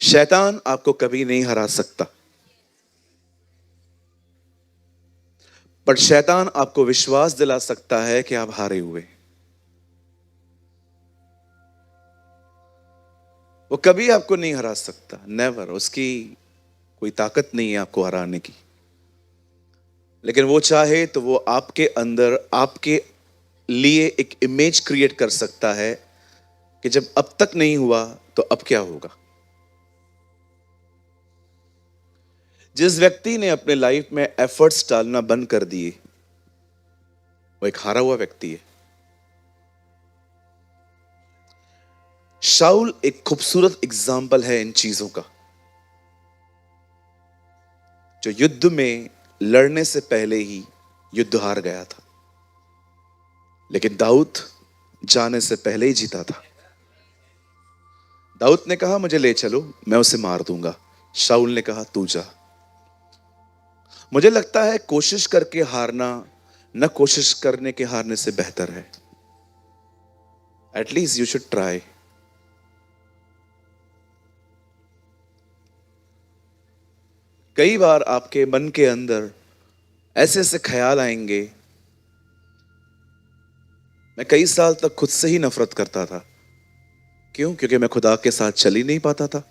शैतान आपको कभी नहीं हरा सकता, पर शैतान आपको विश्वास दिला सकता है कि आप हारे हुए। वो कभी आपको नहीं हरा सकता, नेवर। उसकी कोई ताकत नहीं है आपको हराने की। लेकिन वो चाहे तो वो आपके अंदर आपके लिए एक इमेज क्रिएट कर सकता है कि जब अब तक नहीं हुआ तो अब क्या होगा। जिस व्यक्ति ने अपने लाइफ में एफर्ट्स डालना बंद कर दिए, वो एक हारा हुआ व्यक्ति है। शाऊल एक खूबसूरत एग्जाम्पल है इन चीजों का, जो युद्ध में लड़ने से पहले ही युद्ध हार गया था, लेकिन दाऊद जाने से पहले ही जीता था। दाऊद ने कहा मुझे ले चलो, मैं उसे मार दूंगा। शाऊल ने कहा तू जा। मुझे लगता है कोशिश करके हारना न कोशिश करने के हारने से बेहतर है। At least you should try. कई बार आपके मन के अंदर ऐसे ऐसे ख्याल आएंगे। मैं कई साल तक खुद से ही नफरत करता था। क्यों? क्योंकि मैं खुदा के साथ चल ही नहीं पाता था।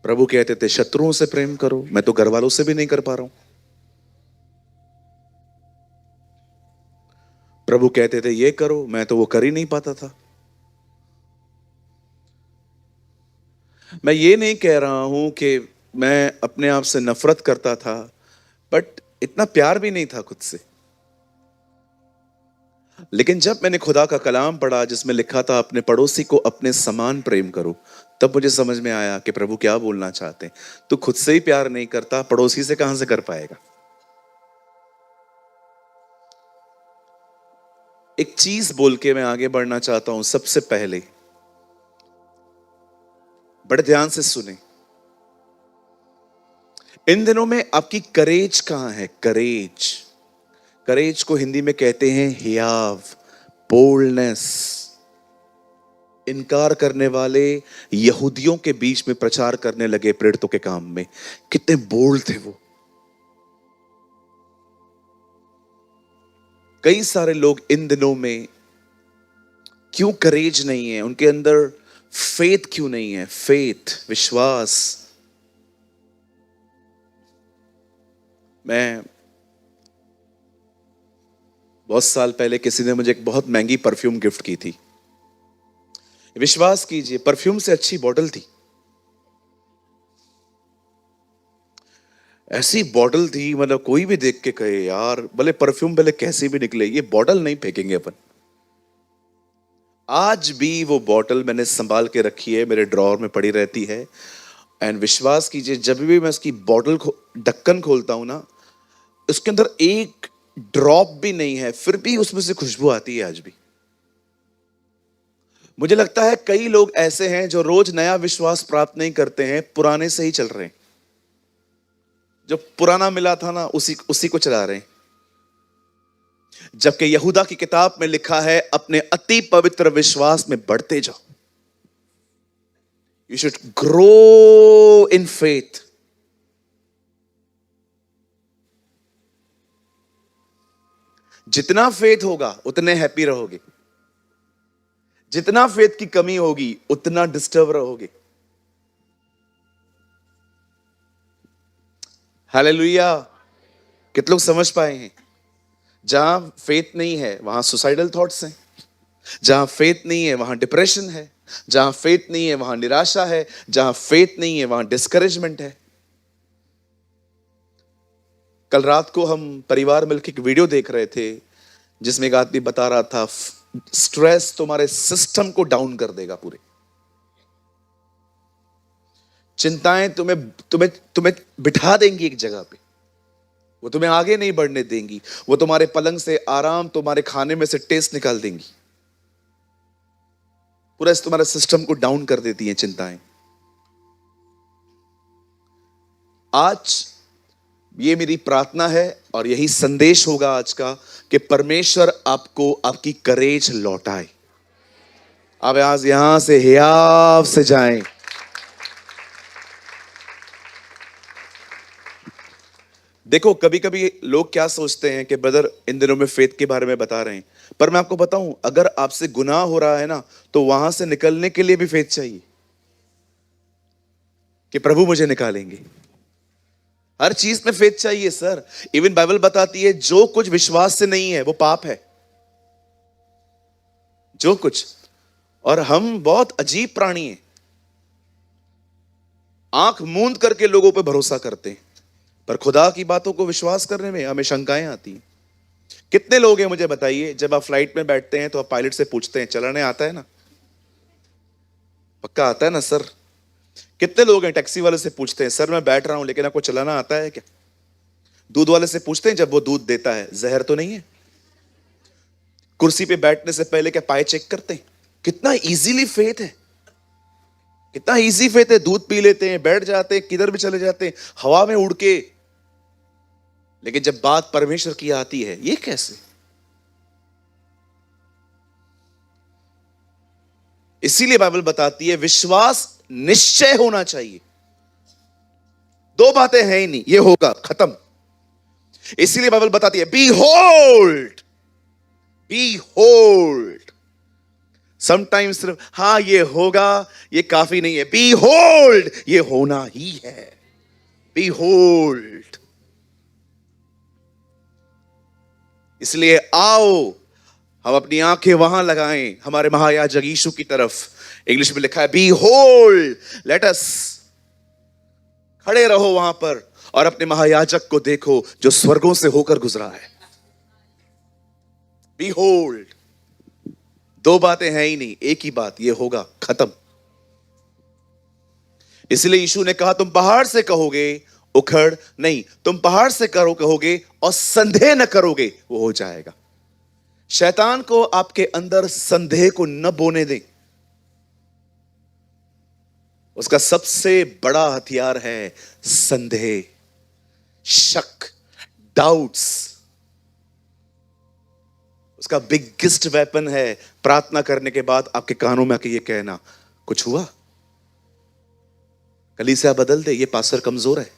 प्रभु कहते थे शत्रुओं से प्रेम करो, मैं तो घर वालों से भी नहीं कर पा रहा हूं। प्रभु कहते थे ये करो, मैं तो वो कर ही नहीं पाता था। मैं ये नहीं कह रहा हूं कि मैं अपने आप से नफरत करता था, बट इतना प्यार भी नहीं था खुद से। लेकिन जब मैंने खुदा का कलाम पढ़ा जिसमें लिखा था अपने पड़ोसी को अपने समान प्रेम करो, तब मुझे समझ में आया कि प्रभु क्या बोलना चाहते हैं। तू खुद से ही प्यार नहीं करता, पड़ोसी से कहां से कर पाएगा। एक चीज बोल के मैं आगे बढ़ना चाहता हूं। सबसे पहले बड़े ध्यान से सुने, इन दिनों में आपकी करेज कहां है? करेज, करेज को हिंदी में कहते हैं हियाव, बोल्डनेस। इनकार करने वाले यहूदियों के बीच में प्रचार करने लगे प्रेरितों के काम में। कितने बोल्ड थे वो। कई सारे लोग इन दिनों में क्यों करेज नहीं है, उनके अंदर फेथ क्यों नहीं है? फेथ, विश्वास। मैं बहुत साल पहले किसी ने मुझे एक बहुत महंगी परफ्यूम गिफ्ट की थी। विश्वास कीजिए, परफ्यूम से अच्छी बॉटल थी। ऐसी बॉटल थी, मतलब कोई भी देख के कहे यार, भले परफ्यूम भले कैसी भी निकले, ये बॉटल नहीं फेंकेंगे अपन। आज भी वो बॉटल मैंने संभाल के रखी है, मेरे ड्रॉअर में पड़ी रहती है। एंड विश्वास कीजिए, जब भी मैं उसकी बॉटल ढक्कन खोलता हूं ना, उसके अंदर एक ड्रॉप भी नहीं है, फिर भी उसमें से खुशबू आती है आज भी। मुझे लगता है कई लोग ऐसे हैं जो रोज नया विश्वास प्राप्त नहीं करते हैं, पुराने से ही चल रहे हैं। जो पुराना मिला था ना, उसी उसी को चला रहे हैं। जबकि यहूदा की किताब में लिखा है अपने अति पवित्र विश्वास में बढ़ते जाओ। You should grow in faith. जितना फेथ होगा उतने हैप्पी रहोगे, जितना फेथ की कमी होगी उतना डिस्टर्ब रहोगे। हालेलुया। कितने लोग समझ पाए हैं? जहां फेथ नहीं है वहां सुसाइडल थॉट्स हैं, जहां फेथ नहीं है वहां डिप्रेशन है, जहां फेथ नहीं है वहां निराशा है, जहां फेथ नहीं है वहां डिस्करेजमेंट है। कल रात को हम परिवार मिलकर एक वीडियो देख रहे थे जिसमें एक आदमी बता रहा था स्ट्रेस तुम्हारे सिस्टम को डाउन कर देगा पूरे। चिंताएं तुम्हें तुम्हें तुम्हें बिठा देंगी एक जगह पे, वो तुम्हें आगे नहीं बढ़ने देंगी। वो तुम्हारे पलंग से आराम, तुम्हारे खाने में से टेस्ट निकाल देंगी। पूरा तुम्हारे सिस्टम को डाउन कर देती हैं चिंताएं। आज ये मेरी प्रार्थना है और यही संदेश होगा आज का कि परमेश्वर आपको आपकी करेज लौटाए। आप आज यहां से हियाव से जाएं। देखो कभी कभी लोग क्या सोचते हैं कि ब्रदर इन दिनों में फेथ के बारे में बता रहे हैं, पर मैं आपको बताऊं, अगर आपसे गुनाह हो रहा है ना, तो वहां से निकलने के लिए भी फेथ चाहिए कि प्रभु मुझे निकालेंगे। हर चीज में फेथ चाहिए सर। इवन बाइबल बताती है जो कुछ विश्वास से नहीं है वो पाप है, जो कुछ। और हम बहुत अजीब प्राणी हैं, आंख मूंद करके लोगों पे भरोसा करते हैं, पर खुदा की बातों को विश्वास करने में हमें शंकाएं आती हैं। कितने लोग हैं मुझे बताइए, जब आप फ्लाइट में बैठते हैं तो आप पायलट से पूछते हैं चलाने आता है ना, पक्का आता है ना सर? कितने लोग हैं टैक्सी वाले से पूछते हैं सर मैं बैठ रहा हूं लेकिन आपको चलाना आता है क्या? दूध वाले से पूछते हैं जब वो दूध देता है जहर तो नहीं है? कुर्सी पे बैठने से पहले क्या पाए चेक करते हैं? कितना इजीली फेथ है, कितना इजी फेथ है। दूध पी लेते हैं, बैठ जाते हैं, किधर भी चले जाते हैं, हवा में उड़ के। लेकिन जब बात परमेश्वर की आती है, ये कैसे? इसीलिए बाइबल बताती है विश्वास निश्चय होना चाहिए। दो बातें हैं ही नहीं, ये होगा खत्म। इसीलिए बाइबल बताती है behold, behold. Sometimes सिर्फ हाँ ये होगा ये काफी नहीं है, बी होल्ड ये होना ही है। Behold. इसलिए आओ हम अपनी आंखें वहां लगाएं हमारे महायाजक यीशु की तरफ। इंग्लिश में लिखा है बी होल्ड, लेट अस। खड़े रहो वहां पर और अपने महायाजक को देखो जो स्वर्गों से होकर गुजरा है। Behold. दो बातें हैं ही नहीं, एक ही बात, ये होगा खत्म। इसलिए यीशु ने कहा तुम पहाड़ से कहोगे उखड़ नहीं, तुम पहाड़ से करो कहोगे और संदेह न करोगे, वो हो जाएगा। शैतान को आपके अंदर संदेह को न बोने दें। उसका सबसे बड़ा हथियार है संदेह, शक, डाउट्स। उसका बिगेस्ट वेपन है प्रार्थना करने के बाद आपके कानों में आके ये कहना कुछ हुआ, कलीसिया बदल दे, ये पास्टर कमजोर है,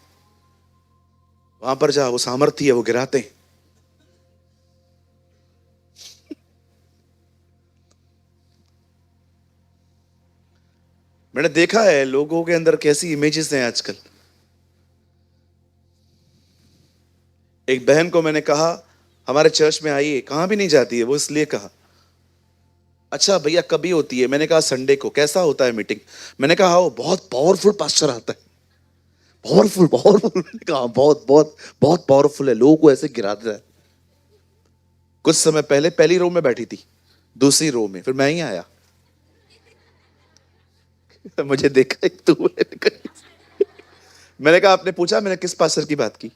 वहां पर जा, वो सामर्थ्य है, वो गिराते हैं। मैंने देखा है लोगों के अंदर कैसी इमेजेस हैं आजकल। एक बहन को मैंने कहा हमारे चर्च में आइए, कहां भी नहीं जाती है वो, इसलिए कहा अच्छा भैया कभी होती है? मैंने कहा संडे को। कैसा होता है मीटिंग? मैंने कहा वो बहुत पावरफुल पास्टर आता है, पावरफुल पावरफुल। मैंने कहा बहुत बहुत बहुत पावरफुल है, लोगों को ऐसे गिरा देता है। कुछ समय पहले पहली रो में बैठी थी, दूसरी रो में, फिर मैं ही आया। मुझे देखा एक तू। मैंने कहा आपने पूछा मैंने किस पास्टर की बात की?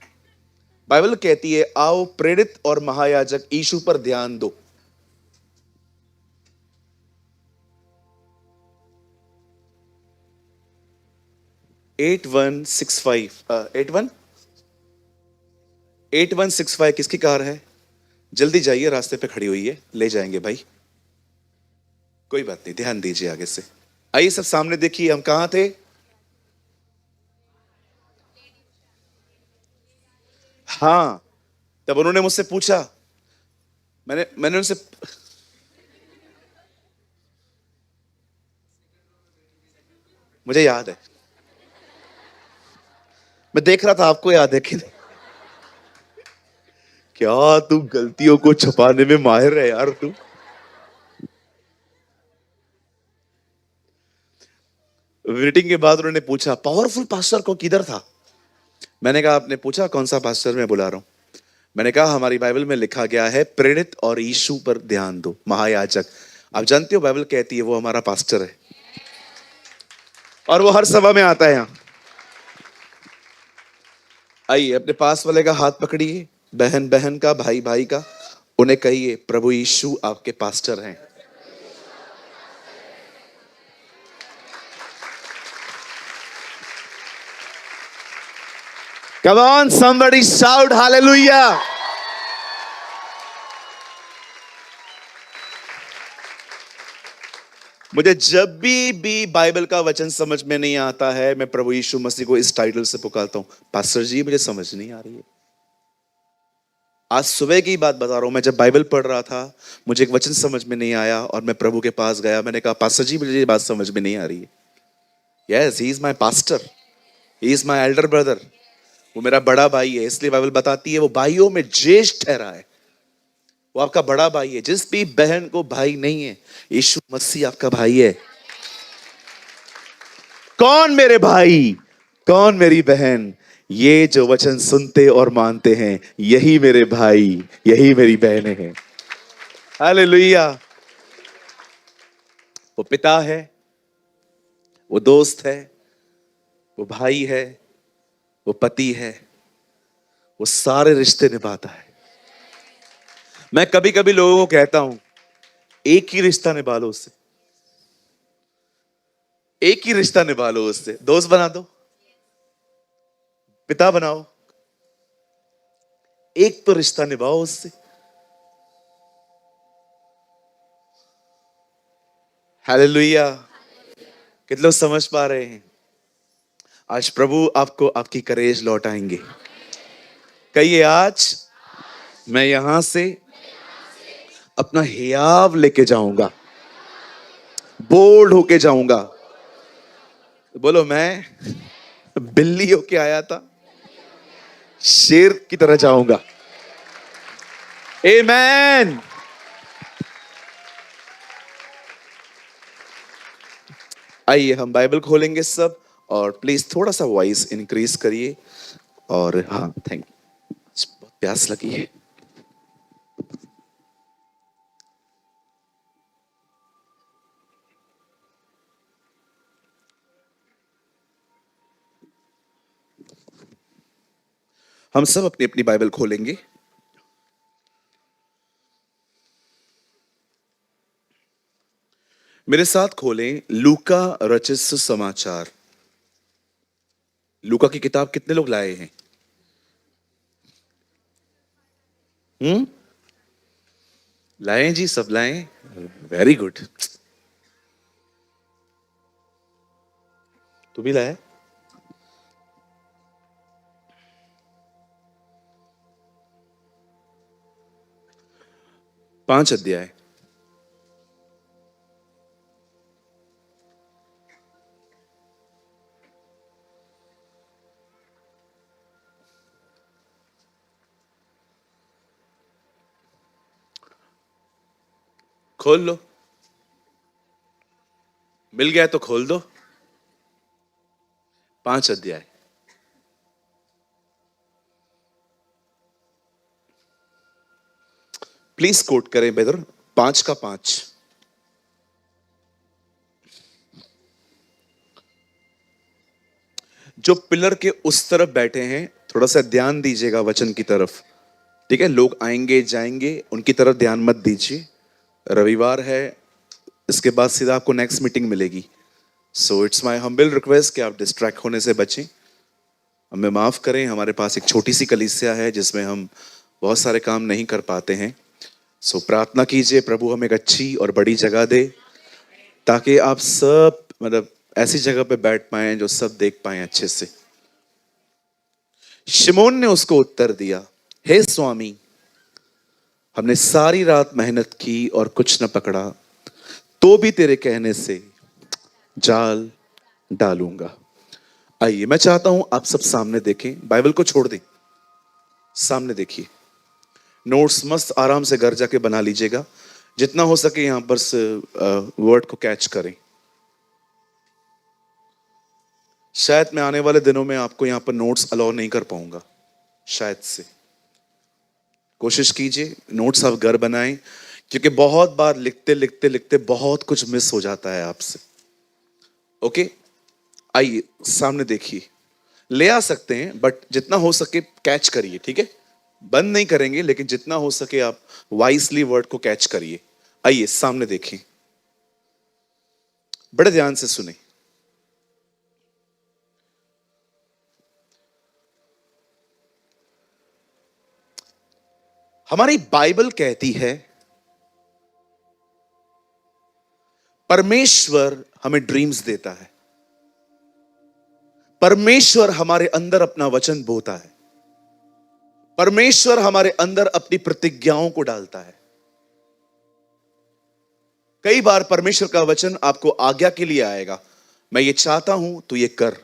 बाइबल कहती है आओ प्रेरित और महायाजक यीशु पर ध्यान दो। एट वन सिक्स फाइव 8165 किसकी कार है? जल्दी जाइए, रास्ते पे खड़ी हुई है, ले जाएंगे भाई। कोई बात नहीं, ध्यान दीजिए आगे से। आइए सब सामने देखिए, हम कहां थे? हाँ, तब उन्होंने मुझसे पूछा, मैंने उनसे मुझे याद है, मैं देख रहा था आपको याद है कि नहीं। क्या तू गलतियों को छुपाने में माहिर है यार तू। मीटिंग के बाद उन्होंने पूछा पावरफुल पास्टर को किधर था? मैंने कहा आपने पूछा कौन सा पास्टर मैं बुला रहा हूं? मैंने कहा हमारी बाइबल में लिखा गया है प्रेरित और यीशु पर ध्यान दो, महायाजक। आप जानते हो बाइबल कहती है वो हमारा पास्टर है और वो हर सभा में आता है यहां। आइए अपने पास वाले का हाथ पकड़िए, बहन बहन का, भाई भाई का, उन्हें कहिए प्रभु यीशु आपके पास्टर हैं। Come on, somebody shout hallelujah. मुझे जब भी बाइबल का वचन समझ में नहीं आता है, मैं प्रभु यीशु मसीह को इस टाइटल से पुकारता हूं, पास्टर जी मुझे समझ नहीं आ रही है। आज सुबह की बात बता रहा हूं, मैं जब बाइबल पढ़ रहा था, मुझे एक वचन समझ में नहीं आया और मैं प्रभु के पास गया। मैंने कहा, पास्टर जी मुझे ये बात समझ में नहीं आ रही है। Yes, he is my pastor, he is my elder brother. वो मेरा बड़ा भाई है, इसलिए बाइबल बताती है वो भाइयों में ज्येष्ठ ठहरा है। वो आपका बड़ा भाई है। जिस भी बहन को भाई नहीं है, यीशु मसीह आपका भाई है। कौन मेरे भाई, कौन मेरी बहन? ये जो वचन सुनते और मानते हैं, यही मेरे भाई, यही मेरी बहनें हैं। हालेलुया। वो पिता है, वो दोस्त है, वो भाई है, वो पति है, वो सारे रिश्ते निभाता है। मैं कभी कभी लोगों को कहता हूं, एक ही रिश्ता निभा लो उससे, एक ही रिश्ता निभा लो उससे। दोस्त बना दो, पिता बनाओ, एक तो रिश्ता निभाओ उससे। हालेलुया। कितने लोग समझ पा रहे हैं? आज प्रभु आपको आपकी करेज लौटाएंगे। कहिए, आज मैं यहां से अपना हियाव लेके जाऊंगा, बोल्ड होके जाऊंगा। बोलो, मैं बिल्ली होके आया था, शेर की तरह जाऊंगा। आमेन। आइए हम बाइबल खोलेंगे सब, और प्लीज थोड़ा सा वॉइस इंक्रीज करिए। और हाँ, थैंक यू, बहुत प्यास लगी है। हम सब अपनी अपनी बाइबल खोलेंगे। मेरे साथ खोलें लूका रचित सुसमाचार। लूका की किताब कितने लोग लाए हैं? लाए जी, सब लाए। Very good. तू भी लाया? पांच अध्याय। खोल लो, मिल गया तो खोल दो। पांच अध्याय। प्लीज कोट करें ब्रदर, 5 का 5। जो पिलर के उस तरफ बैठे हैं, थोड़ा सा ध्यान दीजिएगा वचन की तरफ। ठीक है, लोग आएंगे जाएंगे, उनकी तरफ ध्यान मत दीजिए। रविवार है, इसके बाद सीधा आपको नेक्स्ट मीटिंग मिलेगी। So it's my humble request कि आप डिस्ट्रैक्ट होने से बचें। हमें माफ करें, हमारे पास एक छोटी सी कलीसिया है जिसमें हम बहुत सारे काम नहीं कर पाते हैं। सो प्रार्थना कीजिए प्रभु हमें एक अच्छी और बड़ी जगह दे, ताकि आप सब मतलब ऐसी जगह पे बैठ पाए जो सब देख पाए अच्छे से। शिमोन ने उसको उत्तर दिया, हे स्वामी, हमने सारी रात मेहनत की और कुछ न पकड़ा, तो भी तेरे कहने से जाल डालूंगा। आइए, मैं चाहता हूं आप सब सामने देखें, बाइबल को छोड़ दें, सामने देखिए। नोट्स मस्त आराम से घर जाके बना लीजिएगा, जितना हो सके यहां पर से वर्ड को कैच करें। शायद मैं आने वाले दिनों में आपको यहां पर नोट्स अलाउ नहीं कर पाऊंगा, शायद से। कोशिश कीजिए नोट्स आप घर बनाएं, क्योंकि बहुत बार लिखते लिखते लिखते बहुत कुछ मिस हो जाता है आपसे। ओके, आइए सामने देखिए। ले आ सकते हैं, बट जितना हो सके कैच करिए, ठीक है? बंद नहीं करेंगे, लेकिन जितना हो सके आप वाइसली वर्ड को कैच करिए। आइए सामने देखें, बड़े ध्यान से सुने। हमारी बाइबल कहती है परमेश्वर हमें ड्रीम्स देता है, परमेश्वर हमारे अंदर अपना वचन बोता है, परमेश्वर हमारे अंदर अपनी प्रतिज्ञाओं को डालता है। कई बार परमेश्वर का वचन आपको आज्ञा के लिए आएगा, मैं ये चाहता हूं तो ये कर।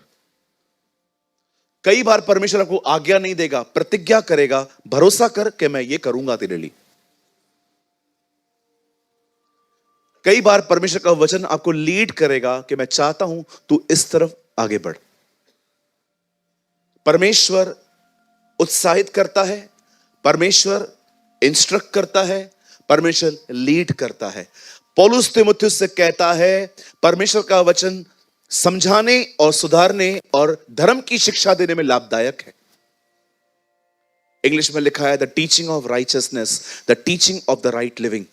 कई बार परमेश्वर आपको आज्ञा नहीं देगा, प्रतिज्ञा करेगा, भरोसा कर कि मैं ये करूंगा तेरे लिए। कई बार परमेश्वर का वचन आपको लीड करेगा कि मैं चाहता हूं तू इस तरफ आगे बढ़। परमेश्वर उत्साहित करता है, परमेश्वर इंस्ट्रक्ट करता है, परमेश्वर लीड करता है। पौलुस तीमुथियुस से कहता है परमेश्वर का वचन समझाने और सुधारने और धर्म की शिक्षा देने में लाभदायक है। इंग्लिश में लिखा है the teaching of righteousness, the teaching of the right living.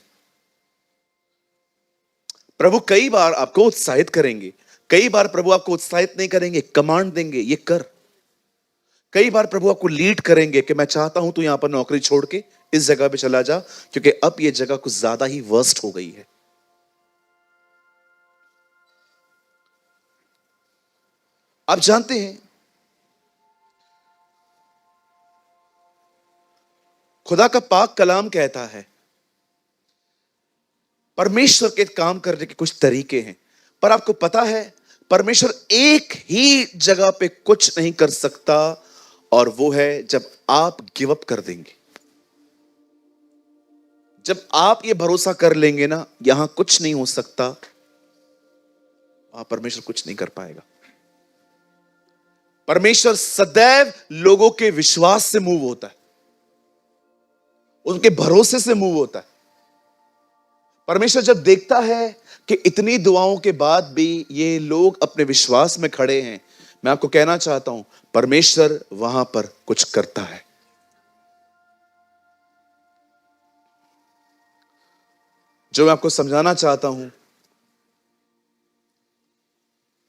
प्रभु कई बार आपको उत्साहित करेंगे, कई बार प्रभु आपको उत्साहित नहीं करेंगे, कमांड देंगे ये कर। कई बार प्रभु आपको लीड करेंगे कि मैं चाहता हूं तू यहां पर नौकरी छोड़ के इस जगह पे चला जा, क्योंकि अब ये जगह कुछ ज्यादा ही वर्स्ट हो गई है। आप जानते हैं खुदा का पाक कलाम कहता है परमेश्वर के काम करने के कुछ तरीके हैं, पर आपको पता है परमेश्वर एक ही जगह पे कुछ नहीं कर सकता, और वो है जब आप गिव अप कर देंगे। जब आप ये भरोसा कर लेंगे ना यहां कुछ नहीं हो सकता, वहां परमेश्वर कुछ नहीं कर पाएगा। परमेश्वर सदैव लोगों के विश्वास से मूव होता है, उनके भरोसे से मूव होता है। परमेश्वर जब देखता है कि इतनी दुआओं के बाद भी ये लोग अपने विश्वास में खड़े हैं, मैं आपको कहना चाहता हूं परमेश्वर वहां पर कुछ करता है। जो मैं आपको समझाना चाहता हूं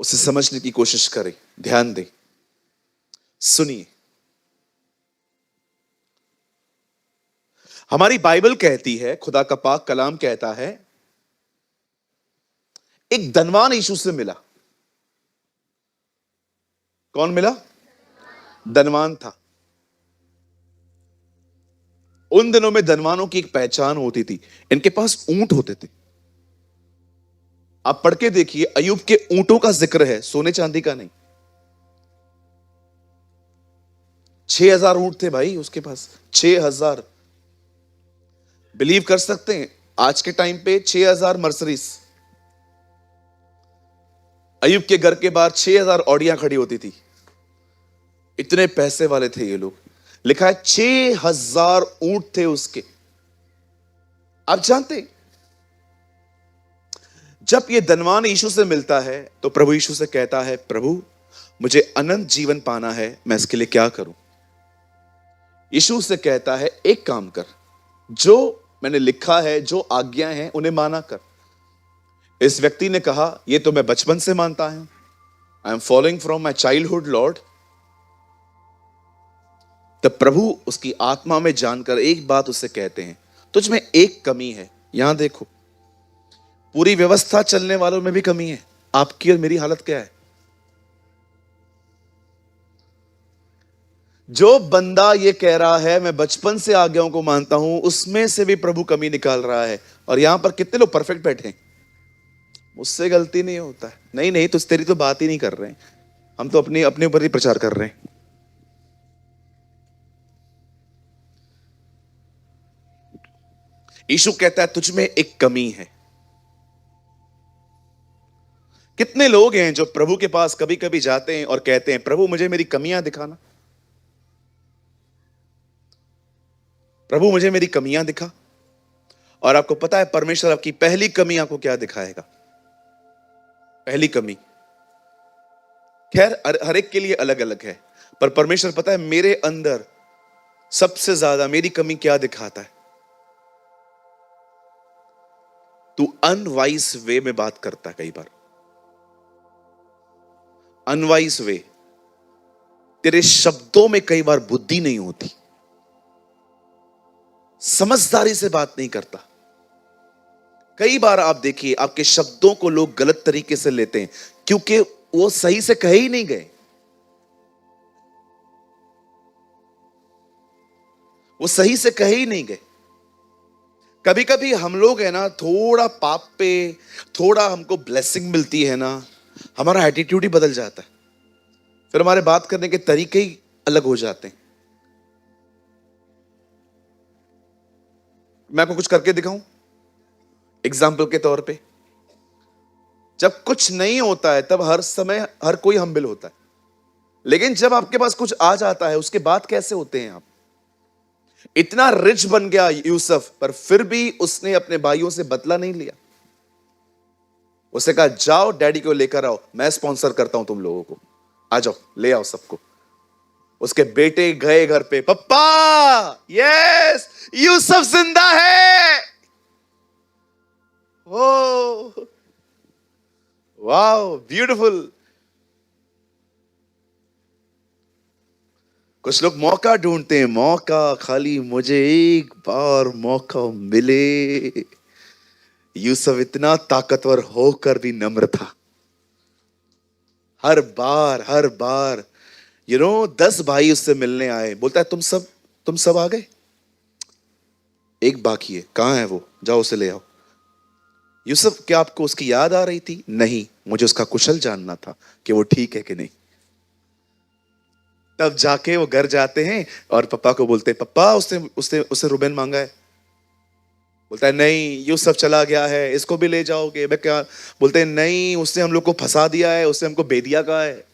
उसे समझने की कोशिश करें, ध्यान दें, सुनिए। हमारी बाइबल कहती है, खुदा का पाक कलाम कहता है, एक धनवान यीशु से मिला। कौन मिला? धनवान था। उन दिनों में धनवानों की एक पहचान होती थी, इनके पास ऊंट होते थे। आप पढ़ के देखिए, अय्यूब के ऊंटों का जिक्र है, सोने चांदी का नहीं। 6000 ऊंट थे भाई उसके पास, 6000। बिलीव कर सकते हैं आज के टाइम पे 6000 मर्सरीज। अय्यूब के घर के बाहर 6000 ऑडियां खड़ी होती थी। इतने पैसे वाले थे ये लोग। लिखा है 6000 ऊंट थे उसके। आप जानते, जब ये धनवान यीशु से मिलता है तो प्रभु यीशु से कहता है, प्रभु मुझे अनंत जीवन पाना है, मैं इसके लिए क्या करूं? यीशु से कहता है एक काम कर, जो मैंने लिखा है, जो आज्ञा है उन्हें माना कर। इस व्यक्ति ने कहा, ये तो मैं बचपन से मानता हूं, I am following from my childhood Lord. तब प्रभु उसकी आत्मा में जानकर एक बात उससे कहते हैं, तुझ में एक कमी है। यहां देखो, पूरी व्यवस्था चलने वालों में भी कमी है। आपकी और मेरी हालत क्या है? जो बंदा ये कह रहा है मैं बचपन से आज्ञाओं को मानता हूं, उसमें से भी प्रभु कमी निकाल रहा है। और यहां पर कितने लोग परफेक्ट बैठे हैं, मुझसे गलती नहीं होता है। नहीं नहीं, तो तेरी तो बात ही नहीं कर रहे हैं, हम तो अपने अपने ऊपर ही प्रचार कर रहे हैं। यीशु कहता है तुझ में एक कमी है। कितने लोग हैं जो प्रभु के पास कभी कभी जाते हैं और कहते हैं, प्रभु मुझे मेरी कमियां दिखाना, प्रभु मुझे मेरी कमियां दिखा। और आपको पता है परमेश्वर आपकी पहली कमी आपको क्या दिखाएगा? पहली कमी, खैर हर एक के लिए अलग अलग है, पर परमेश्वर पता है मेरे अंदर सबसे ज्यादा मेरी कमी क्या दिखाता है? तू अनवाइज वे में बात करता है। कई बार अनवाइज वे, तेरे शब्दों में कई बार बुद्धि नहीं होती, समझदारी से बात नहीं करता। कई बार आप देखिए आपके शब्दों को लोग गलत तरीके से लेते हैं, क्योंकि वो सही से कहे ही नहीं गए। वो सही से कहे ही नहीं गए। कभी कभी हम लोग है ना, थोड़ा पाप पे थोड़ा हमको ब्लेसिंग मिलती है ना, हमारा एटीट्यूड ही बदल जाता है, फिर हमारे बात करने के तरीके ही अलग हो जाते हैं। मैं आपको कुछ करके दिखाऊं एग्जाम्पल के तौर पे। जब कुछ नहीं होता है तब हर समय हर कोई हम्बल होता है, लेकिन जब आपके पास कुछ आ जाता है उसके बाद कैसे होते हैं आप? इतना रिच बन गया यूसुफ, पर फिर भी उसने अपने भाइयों से बदला नहीं लिया। उसने कहा जाओ डैडी को लेकर आओ, मैं स्पॉन्सर करता हूं तुम लोगों को, आ जाओ ले आओ सबको। उसके बेटे गए घर पे, पप्पा यस यूसुफ जिंदा है। Oh wow beautiful. कुछ लोग मौका ढूंढते हैं, मौका, खाली मुझे एक बार मौका मिले। यूसुफ इतना ताकतवर होकर भी नम्र था। हर बार 10 भाई उससे मिलने आए, बोलता है तुम सब आ गए, एक बाकी है, कहां है वो, जाओ उसे ले आओ। यूसुफ, क्या आपको उसकी याद आ रही थी? नहीं, मुझे उसका कुशल जानना था कि वो ठीक है कि नहीं। तब जाके वो घर जाते हैं और पापा को बोलते हैं, पापा उसने रुबेन मांगा है। बोलता है नहीं, यूसुफ चला गया है, इसको भी ले जाओगे? मैं क्या? बोलते हैं नहीं, उसने हम लोग को फंसा दिया है, उसने हमको बेदिया कहा है।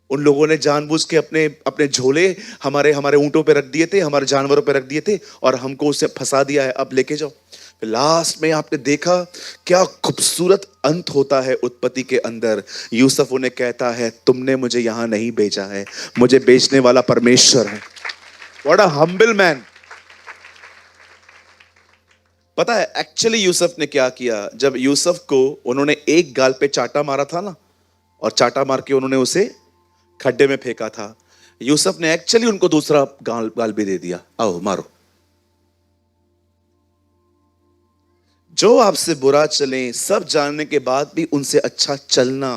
उन लोगों ने जानबूझ के अपने अपने झोले हमारे हमारे ऊंटों पे रख दिए थे, हमारे जानवरों पे रख दिए थे, और हमको उससे फंसा दिया है, अब लेके जाओ। लास्ट में आपने देखा क्या खूबसूरत अंत होता है उत्पत्ति के अंदर। यूसुफ उन्हें कहता है, तुमने मुझे यहां नहीं भेजा है, मुझे बेचने वाला परमेश्वर है। What a humble man. पता है एक्चुअली यूसुफ ने क्या किया? जब यूसुफ को उन्होंने एक गाल पे चाटा मारा था ना, और चाटा मार के उन्होंने उसे खड्डे में फेंका था, यूसुफ ने एक्चुअली उनको दूसरा गाल भी दे दिया, आओ मारो। जो आपसे बुरा चले, सब जानने के बाद भी उनसे अच्छा चलना,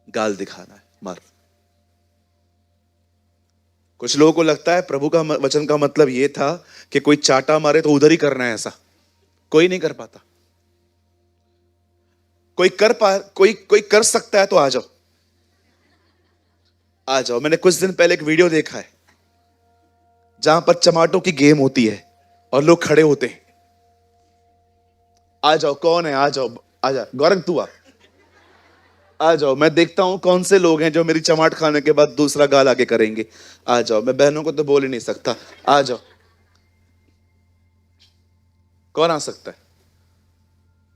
गाल दिखाना है, मार। कुछ लोगों को लगता है प्रभु का वचन का मतलब यह था कि कोई चाटा मारे तो उधर ही करना है, ऐसा कोई नहीं कर पाता। कोई कर सकता है तो आ जाओ, आ जाओ। मैंने कुछ दिन पहले एक वीडियो देखा है जहां पर चमाटों की गेम होती है और लोग खड़े होते हैं, आ जाओ कौन है, आ जाओ, आ जा गौरव तू आ जाओ, मैं देखता हूं कौन से लोग हैं जो मेरी चमाट खाने के बाद दूसरा गाल आगे करेंगे। आ जाओ, मैं बहनों को तो बोल ही नहीं सकता, आ जाओ। कौन आ सकता है?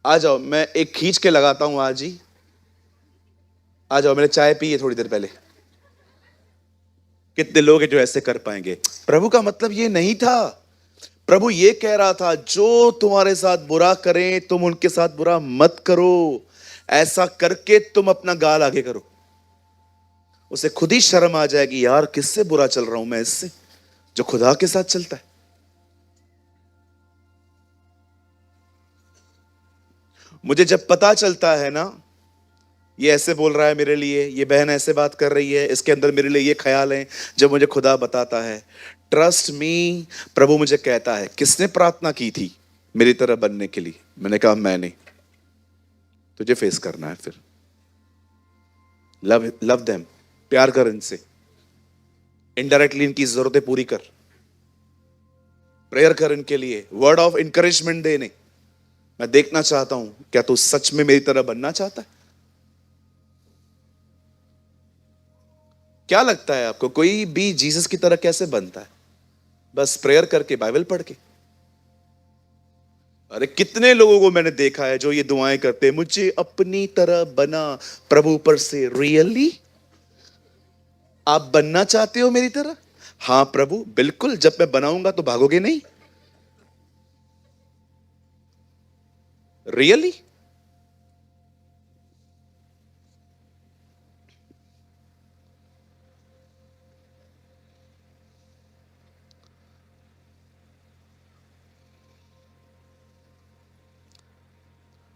आ जाओ, मैं एक खींच के लगाता हूं आज ही। आ जाओ, मैंने चाय पी है थोड़ी देर पहले। कितने लोग हैं जो ऐसे कर पाएंगे? प्रभु का मतलब ये नहीं था। प्रभु ये कह रहा था, जो तुम्हारे साथ बुरा करें तुम उनके साथ बुरा मत करो, ऐसा करके तुम अपना गाल आगे करो। उसे खुद ही शर्म आ जाएगी, यार किससे बुरा चल रहा हूं मैं, इससे जो खुदा के साथ चलता है। मुझे जब पता चलता है ना, ये ऐसे बोल रहा है मेरे लिए, ये बहन ऐसे बात कर रही है, इसके अंदर मेरे लिए ये ख्याल है, जब मुझे खुदा बताता है, ट्रस्ट मी, प्रभु मुझे कहता है, किसने प्रार्थना की थी मेरी तरह बनने के लिए? मैंने कहा मैंने। तुझे फेस करना है, फिर लव देम, प्यार कर इनसे, इनडायरेक्टली इनकी जरूरतें पूरी कर, प्रेयर कर इनके लिए, वर्ड ऑफ इंकरेजमेंट देने। मैं देखना चाहता हूं क्या तू सच में मेरी तरह बनना चाहता है। क्या लगता है आपको, कोई भी जीसस की तरह कैसे बनता है? बस प्रेयर करके, बाइबल पढ़ के। अरे कितने लोगों को मैंने देखा है जो ये दुआएं करते हैं, मुझे अपनी तरह बना प्रभु पर से। रियली आप बनना चाहते हो मेरी तरह? हाँ प्रभु बिल्कुल, जब मैं बनाऊंगा तो भागोगे नहीं? रियली?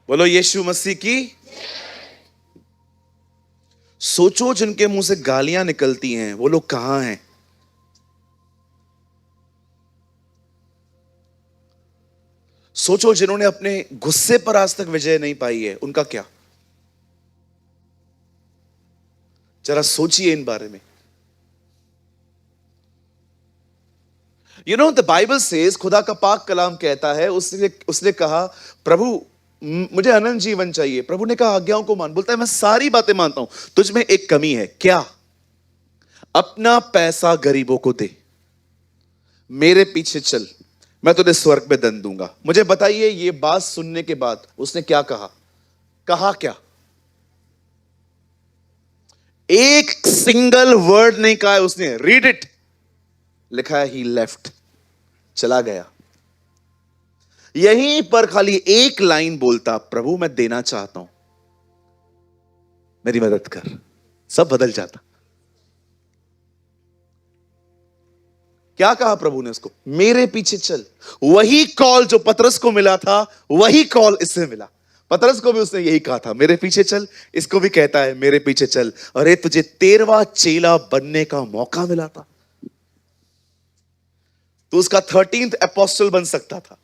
बोलो यीशु मसीह की। सोचो जिनके मुंह से गालियां निकलती हैं वो लोग कहां हैं? सोचो, जिन्होंने अपने गुस्से पर आज तक विजय नहीं पाई है, उनका क्या? जरा सोचिए इन बारे में। You know, the Bible says, खुदा का पाक कलाम कहता है, उसने उसने कहा, प्रभु मुझे अनंत जीवन चाहिए। प्रभु ने कहा, आज्ञाओं को मान। बोलता है, मैं सारी बातें मानता हूं, तुझ में एक कमी है। क्या? अपना पैसा गरीबों को दे, मेरे पीछे चल, मैं तुझे स्वर्ग में दंड दूंगा। मुझे बताइए, ये बात सुनने के बाद उसने क्या कहा? कहा क्या? एक सिंगल वर्ड नहीं कहा है उसने। रीड इट, लिखा है, ही लेफ्ट, चला गया। यहीं पर खाली एक लाइन बोलता, प्रभु मैं देना चाहता हूं, मेरी मदद कर, सब बदल जाता। क्या कहा प्रभु ने उसको? मेरे पीछे चल। वही कॉल जो पतरस को मिला था, वही कॉल इससे मिला। पतरस को भी उसने यही कहा था, मेरे पीछे चल। इसको भी कहता है, मेरे पीछे चल। अरे तुझे 13वां चेला बनने का मौका मिला था, तो उसका 13th अपोस्टल बन सकता था।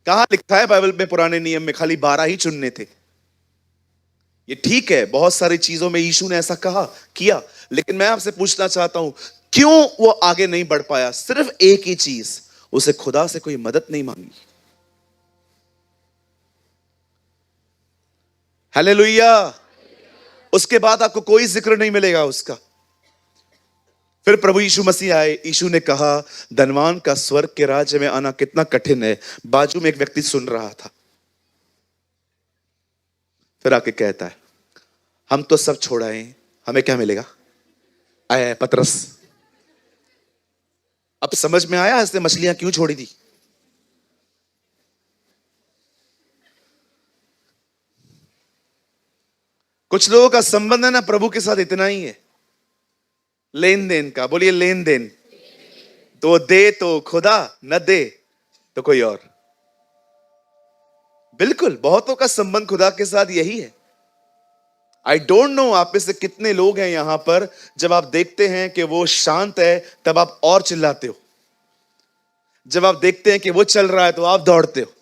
कहां लिखा है बाइबल में, पुराने नियम में खाली 12 ही चुनने थे? ये ठीक है, बहुत सारी चीजों में यीशु ने ऐसा कहा, किया, लेकिन मैं आपसे पूछना चाहता हूं, क्यों वो आगे नहीं बढ़ पाया? सिर्फ एक ही चीज, उसे खुदा से कोई मदद नहीं मांगी। हालेलुया। उसके बाद आपको कोई जिक्र नहीं मिलेगा उसका। फिर प्रभु यीशु मसीह आए। यीशु ने कहा, धनवान का स्वर्ग के राज्य में आना कितना कठिन है। बाजू में एक व्यक्ति सुन रहा था। फिर आके कहता है, हम तो सब छोड़ आए, हमें क्या मिलेगा? आया है पतरस। अब समझ में आया इसने मछलियां क्यों छोड़ी थी? कुछ लोगों का संबंध है ना प्रभु के साथ इतना ही है, लेन देन का। बोलिए लेन देन। तो दे तो खुदा, न दे तो कोई और। बिल्कुल, बहुतों का संबंध खुदा के साथ यही है। आई डोंट नो आप में से कितने लोग हैं यहां पर, जब आप देखते हैं कि वो शांत है तब आप और चिल्लाते हो, जब आप देखते हैं कि वो चल रहा है तो आप दौड़ते हो।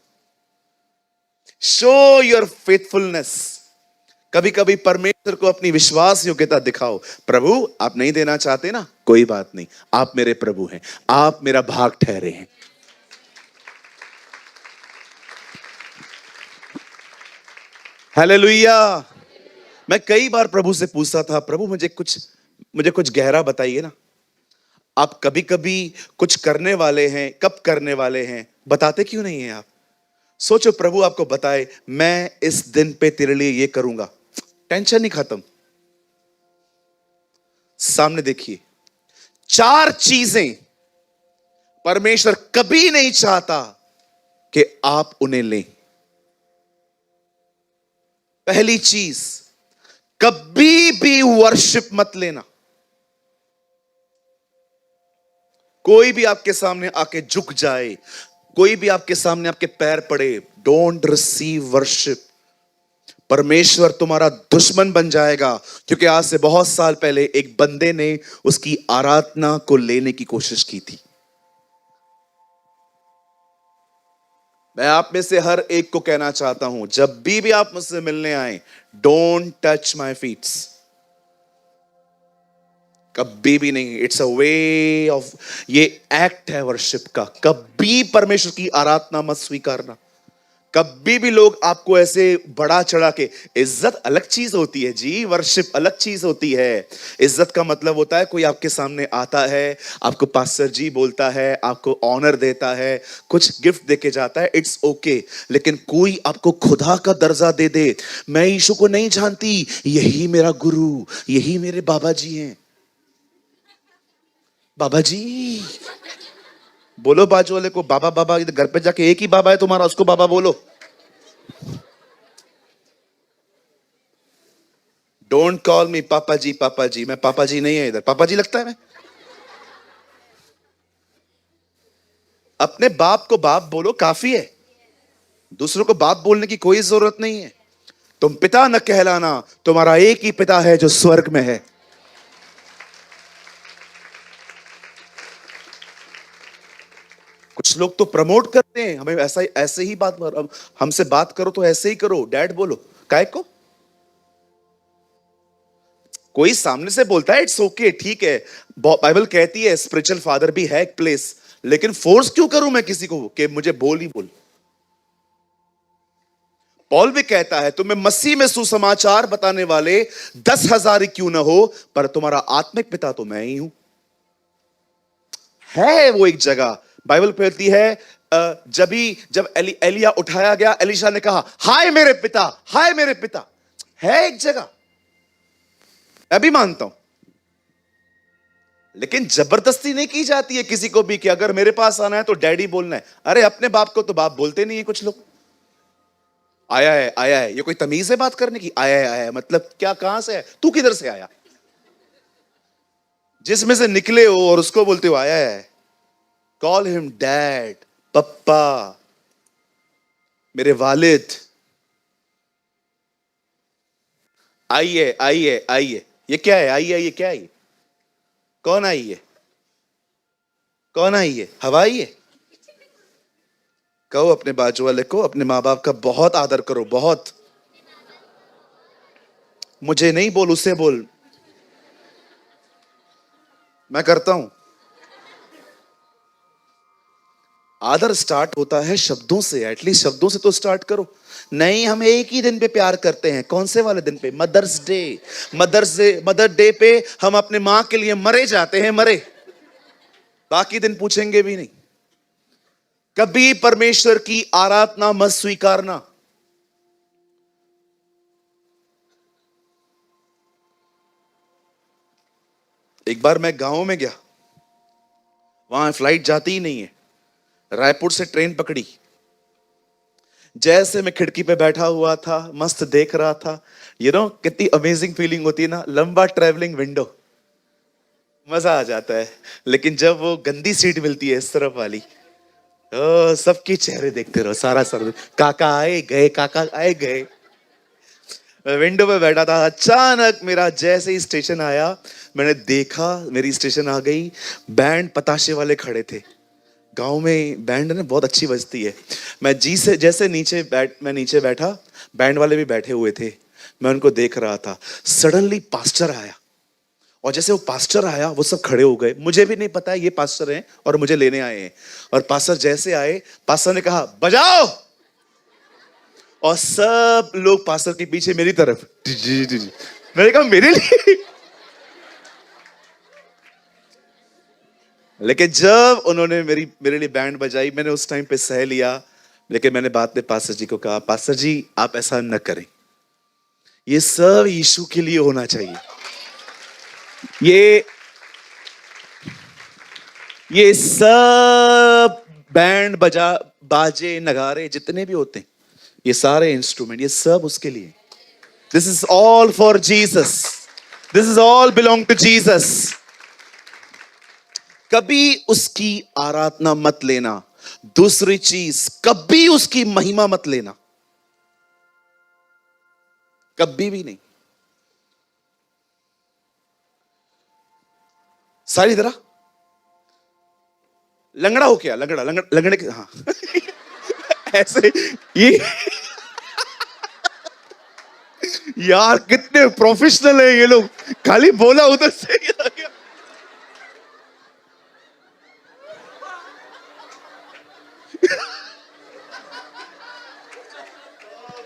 Show your faithfulness. कभी कभी परमेश्वर को अपनी विश्वास योग्यता दिखाओ। प्रभु आप नहीं देना चाहते ना, कोई बात नहीं, आप मेरे प्रभु हैं, आप मेरा भाग ठहरे हैं। हालेलुया। मैं कई बार प्रभु से पूछता था, प्रभु मुझे कुछ गहरा बताइए ना। आप कभी कभी कुछ करने वाले हैं, कब करने वाले हैं, बताते क्यों नहीं हैं आप? सोचो, प्रभु आपको बताए, मैं इस दिन पे तेरे लिए ये करूंगा, टेंशन नहीं खत्म। सामने देखिए, 4 चीजें परमेश्वर कभी नहीं चाहता कि आप उन्हें लें। पहली चीज, कभी भी वर्शिप मत लेना। कोई भी आपके सामने आके झुक जाए, कोई भी आपके सामने आपके पैर पड़े, डोंट रिसीव वर्शिप। परमेश्वर तुम्हारा दुश्मन बन जाएगा, क्योंकि आज से बहुत साल पहले एक बंदे ने उसकी आराधना को लेने की कोशिश की थी। मैं आप में से हर एक को कहना चाहता हूं, जब भी आप मुझसे मिलने आए, डोंट टच माय फीट्स। कभी भी नहीं। इट्स अ वे ऑफ, ये एक्ट है वर्शिप का। कभी परमेश्वर की आराधना मत स्वीकारना। कभी भी लोग आपको ऐसे बड़ा चढ़ा के, इज्जत अलग चीज होती है जी, वर्शिप अलग चीज होती है। इज्जत का मतलब होता है कोई आपके सामने आता है, आपको पास्टर जी बोलता है, आपको ऑनर देता है, कुछ गिफ्ट देके जाता है, इट्स ओके। लेकिन कोई आपको खुदा का दर्जा दे दे, मैं यीशु को नहीं जानती, यही मेरा गुरु, यही मेरे बाबा जी हैं। बाबा जी बोलो बाजू वाले को, बाबा बाबा। घर पे जाके एक ही बाबा है तुम्हारा, उसको बाबा बोलो। डोंट कॉल मी पापा जी, पापा जी। मैं पापा जी नहीं है इधर, पापा जी लगता है मैं। अपने बाप को बाप बोलो, काफी है। दूसरों को बाप बोलने की कोई जरूरत नहीं है। तुम पिता न कहलाना, तुम्हारा एक ही पिता है जो स्वर्ग में है। कुछ कुछ लोग तो प्रमोट करते हैं हमें, ऐसा ऐसे ही बात, हमसे बात करो तो ऐसे ही करो, डैड बोलो, काय को? कोई सामने से बोलता है इट्स ओके, ठीक है, बाइबल कहती है स्पिरिचुअल फादर भी है एक प्लेस, लेकिन फोर्स क्यों करूं मैं किसी को कि मुझे बोल ही बोल? पॉल भी कहता है तुम्हें मसीह में सुसमाचार बताने वाले 10,000 ही क्यों ना हो, पर तुम्हारा आत्मिक पिता तो मैं ही हूं। है वो एक जगह बाइबल कहती है, जब एलिया उठाया गया, एलिशा ने कहा हाय मेरे पिता, हाय मेरे पिता। है एक जगह, मैं भी मानता हूं, लेकिन जबरदस्ती नहीं की जाती है किसी को भी कि अगर मेरे पास आना है तो डैडी बोलना है। अरे अपने बाप को तो बाप बोलते नहीं है कुछ लोग। आया है, आया है, ये कोई तमीज है बात करने की? आया है, आया है मतलब क्या? कहां से है तू? किधर से आया? जिसमें से निकले हो और उसको बोलते हो आया है। कॉल हिम डैड, पप्पा, मेरे वालिद। आइए आइए आइए, ये क्या है? आइए आइए, क्या है ये? कौन आई है? कौन आई है? हवा आई है? कहो अपने बाजू वाले को, अपने माँ बाप का बहुत आदर करो, बहुत। मुझे नहीं बोल, उसे बोल। मैं करता हूं। आदर स्टार्ट होता है शब्दों से, एटलीस्ट शब्दों से तो स्टार्ट करो। नहीं, हम एक ही दिन पे प्यार करते हैं। कौन से वाले दिन पे? Mother's day. मदर डे पे हम अपने मां के लिए मरे जाते हैं, मरे। बाकी दिन पूछेंगे भी नहीं। कभी परमेश्वर की आराधना मत स्वीकारना। एक बार मैं गांव में गया, वहां फ्लाइट जाती ही नहीं है। रायपुर से ट्रेन पकड़ी। जैसे मैं खिड़की पे बैठा हुआ था, मस्त देख रहा था, कितनी अमेजिंग फीलिंग होती है ना, लंबा ट्रेवलिंग विंडो, मजा आ जाता है। लेकिन जब वो गंदी सीट मिलती है इस तरफ वाली, सबके चेहरे देखते रहो, सारा सर, काका आए गए, काका आए गए। मैं विंडो पे बैठा था, अचानक मेरा जैसे ही स्टेशन आया, मैंने देखा मेरी स्टेशन आ गई। बैंड पताशे वाले खड़े थे। गांव में बैंड ना बहुत अच्छी बजती है। जैसे मैं नीचे बैठा, बैंड वाले भी बैठे हुए थे, मैं उनको देख रहा था। सडनली पास्टर आया, और जैसे वो पास्टर आया वो सब खड़े हो गए। मुझे भी नहीं पता है ये पास्टर हैं और मुझे लेने आए हैं। और पास्टर जैसे आए, पास्टर ने कहा बजाओ, और सब लोग पास्टर के पीछे मेरी तरफ। मैंने कहा मेरे लिए? लेकिन जब उन्होंने मेरे लिए बैंड बजाई, मैंने उस टाइम पे सह लिया। लेकिन मैंने बाद में पास्टर जी को कहा, पास्टर जी आप ऐसा न करें, ये सब यीशु के लिए होना चाहिए। ये सब बैंड बाजे नगारे जितने भी होते हैं, ये सारे इंस्ट्रूमेंट, ये सब उसके लिए। This is all for Jesus, this is all belong to Jesus. कभी उसकी आराधना मत लेना। दूसरी चीज, कभी उसकी महिमा मत लेना, कभी भी नहीं। सारी तरह लंगड़ा हो क्या? लंगड़े के, हाँ। ऐसे ये यार कितने प्रोफेशनल है ये लोग, खाली बोला उधर से आ गया।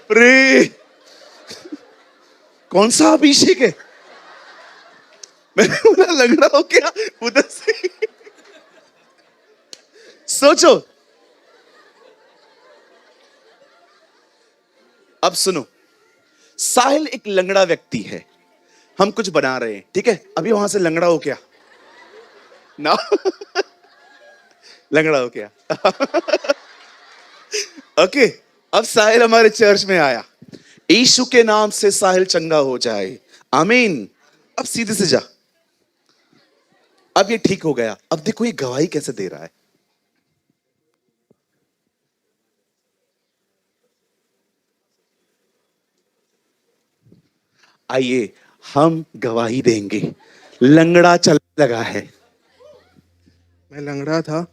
अरे कौन सा अभिषेक है? मैंने बोला लंगड़ा हो क्या उधर से। सोचो, अब सुनो, साहिल एक लंगड़ा व्यक्ति है, हम कुछ बना रहे हैं, ठीक है? अभी वहां से लंगड़ा हो क्या ना? लंगड़ा हो क्या? ओके, अब साहिल हमारे चर्च में आया, यीशु के नाम से साहिल चंगा हो जाए, आमीन। अब सीधे से जा, अब ये ठीक हो गया। अब देखो ये गवाही कैसे दे रहा है। आइए हम गवाही देंगे। लंगड़ा चलने लगा है। मैं लंगड़ा था,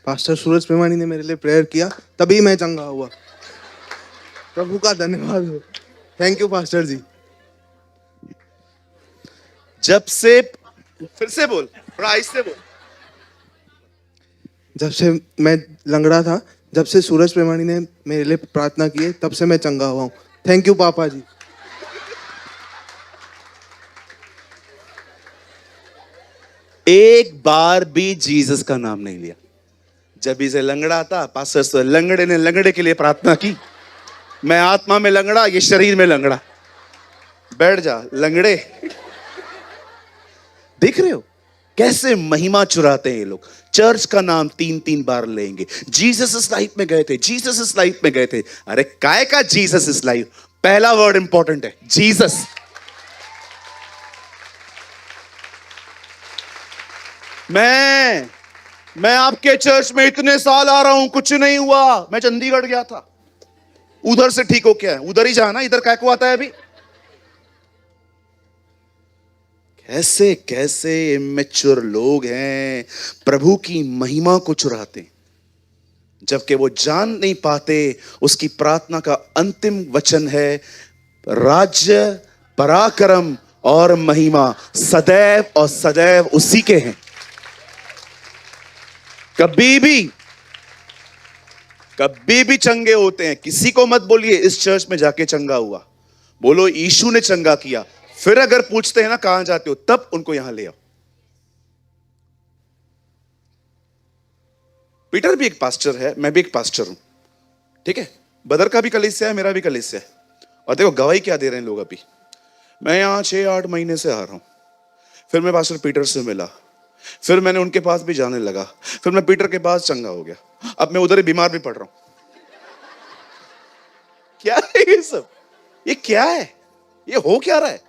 पास्टर सूरज प्रेमानी ने मेरे लिए प्रेयर किया, तभी मैं चंगा हुआ। प्रभु का धन्यवाद हो। थैंक यू पास्टर जी। जब से, फिर से बोल, थोड़ा आहिस्ते बोल। जब से मैं लंगड़ा था, जब से सूरज प्रेमानी ने मेरे लिए प्रार्थना की है, तब से मैं चंगा हुआ हूँ। थैंक यू पापा जी। एक बार भी जीसस का नाम नहीं लिया। जब इसे लंगड़ा था, पास्टर तो लंगड़े ने लंगड़े के लिए प्रार्थना की। मैं आत्मा में लंगड़ा, ये शरीर में लंगड़ा। बैठ जा लंगड़े। देख रहे हो कैसे महिमा चुराते हैं ये लोग। चर्च का नाम 3-3 बार लेंगे। जीसस इस लाइफ में गए थे, जीसस इस लाइफ में गए थे। अरे काय का जीसस इस लाइफ? पहला वर्ड इंपॉर्टेंट है, जीसस। मैं आपके चर्च में इतने साल आ रहा हूं, कुछ नहीं हुआ। मैं चंडीगढ़ गया था, उधर से ठीक हो क्या है? उधर ही जाना, इधर काय को आता है अभी? कैसे कैसे इमेच्योर लोग हैं, प्रभु की महिमा को चुराते हैं, जबकि वो जान नहीं पाते उसकी प्रार्थना का अंतिम वचन है, राज्य, पराक्रम और महिमा सदैव और सदैव उसी के हैं। कभी भी चंगे होते हैं। किसी को मत बोलिए इस चर्च में जाके चंगा हुआ, बोलो यीशु ने चंगा किया। फिर अगर पूछते हैं ना कहां जाते हो, तब उनको यहां ले आओ। पीटर भी एक पास्टर है, मैं भी एक पास्टर हूं, ठीक है? बदर का भी कलीसिया है, मेरा भी कलीसिया है। और देखो गवाही क्या दे रहे हैं लोग अभी। मैं यहां 6-8 महीने से आ रहा हूं, फिर मैं पास्टर पीटर से मिला, फिर मैंने उनके पास भी जाने लगा, फिर मैं पीटर के पास चंगा हो गया, अब मैं उधर ही बीमार भी पड़ रहा हूं। क्या है ये सब? ये क्या है? ये हो क्या रहा है?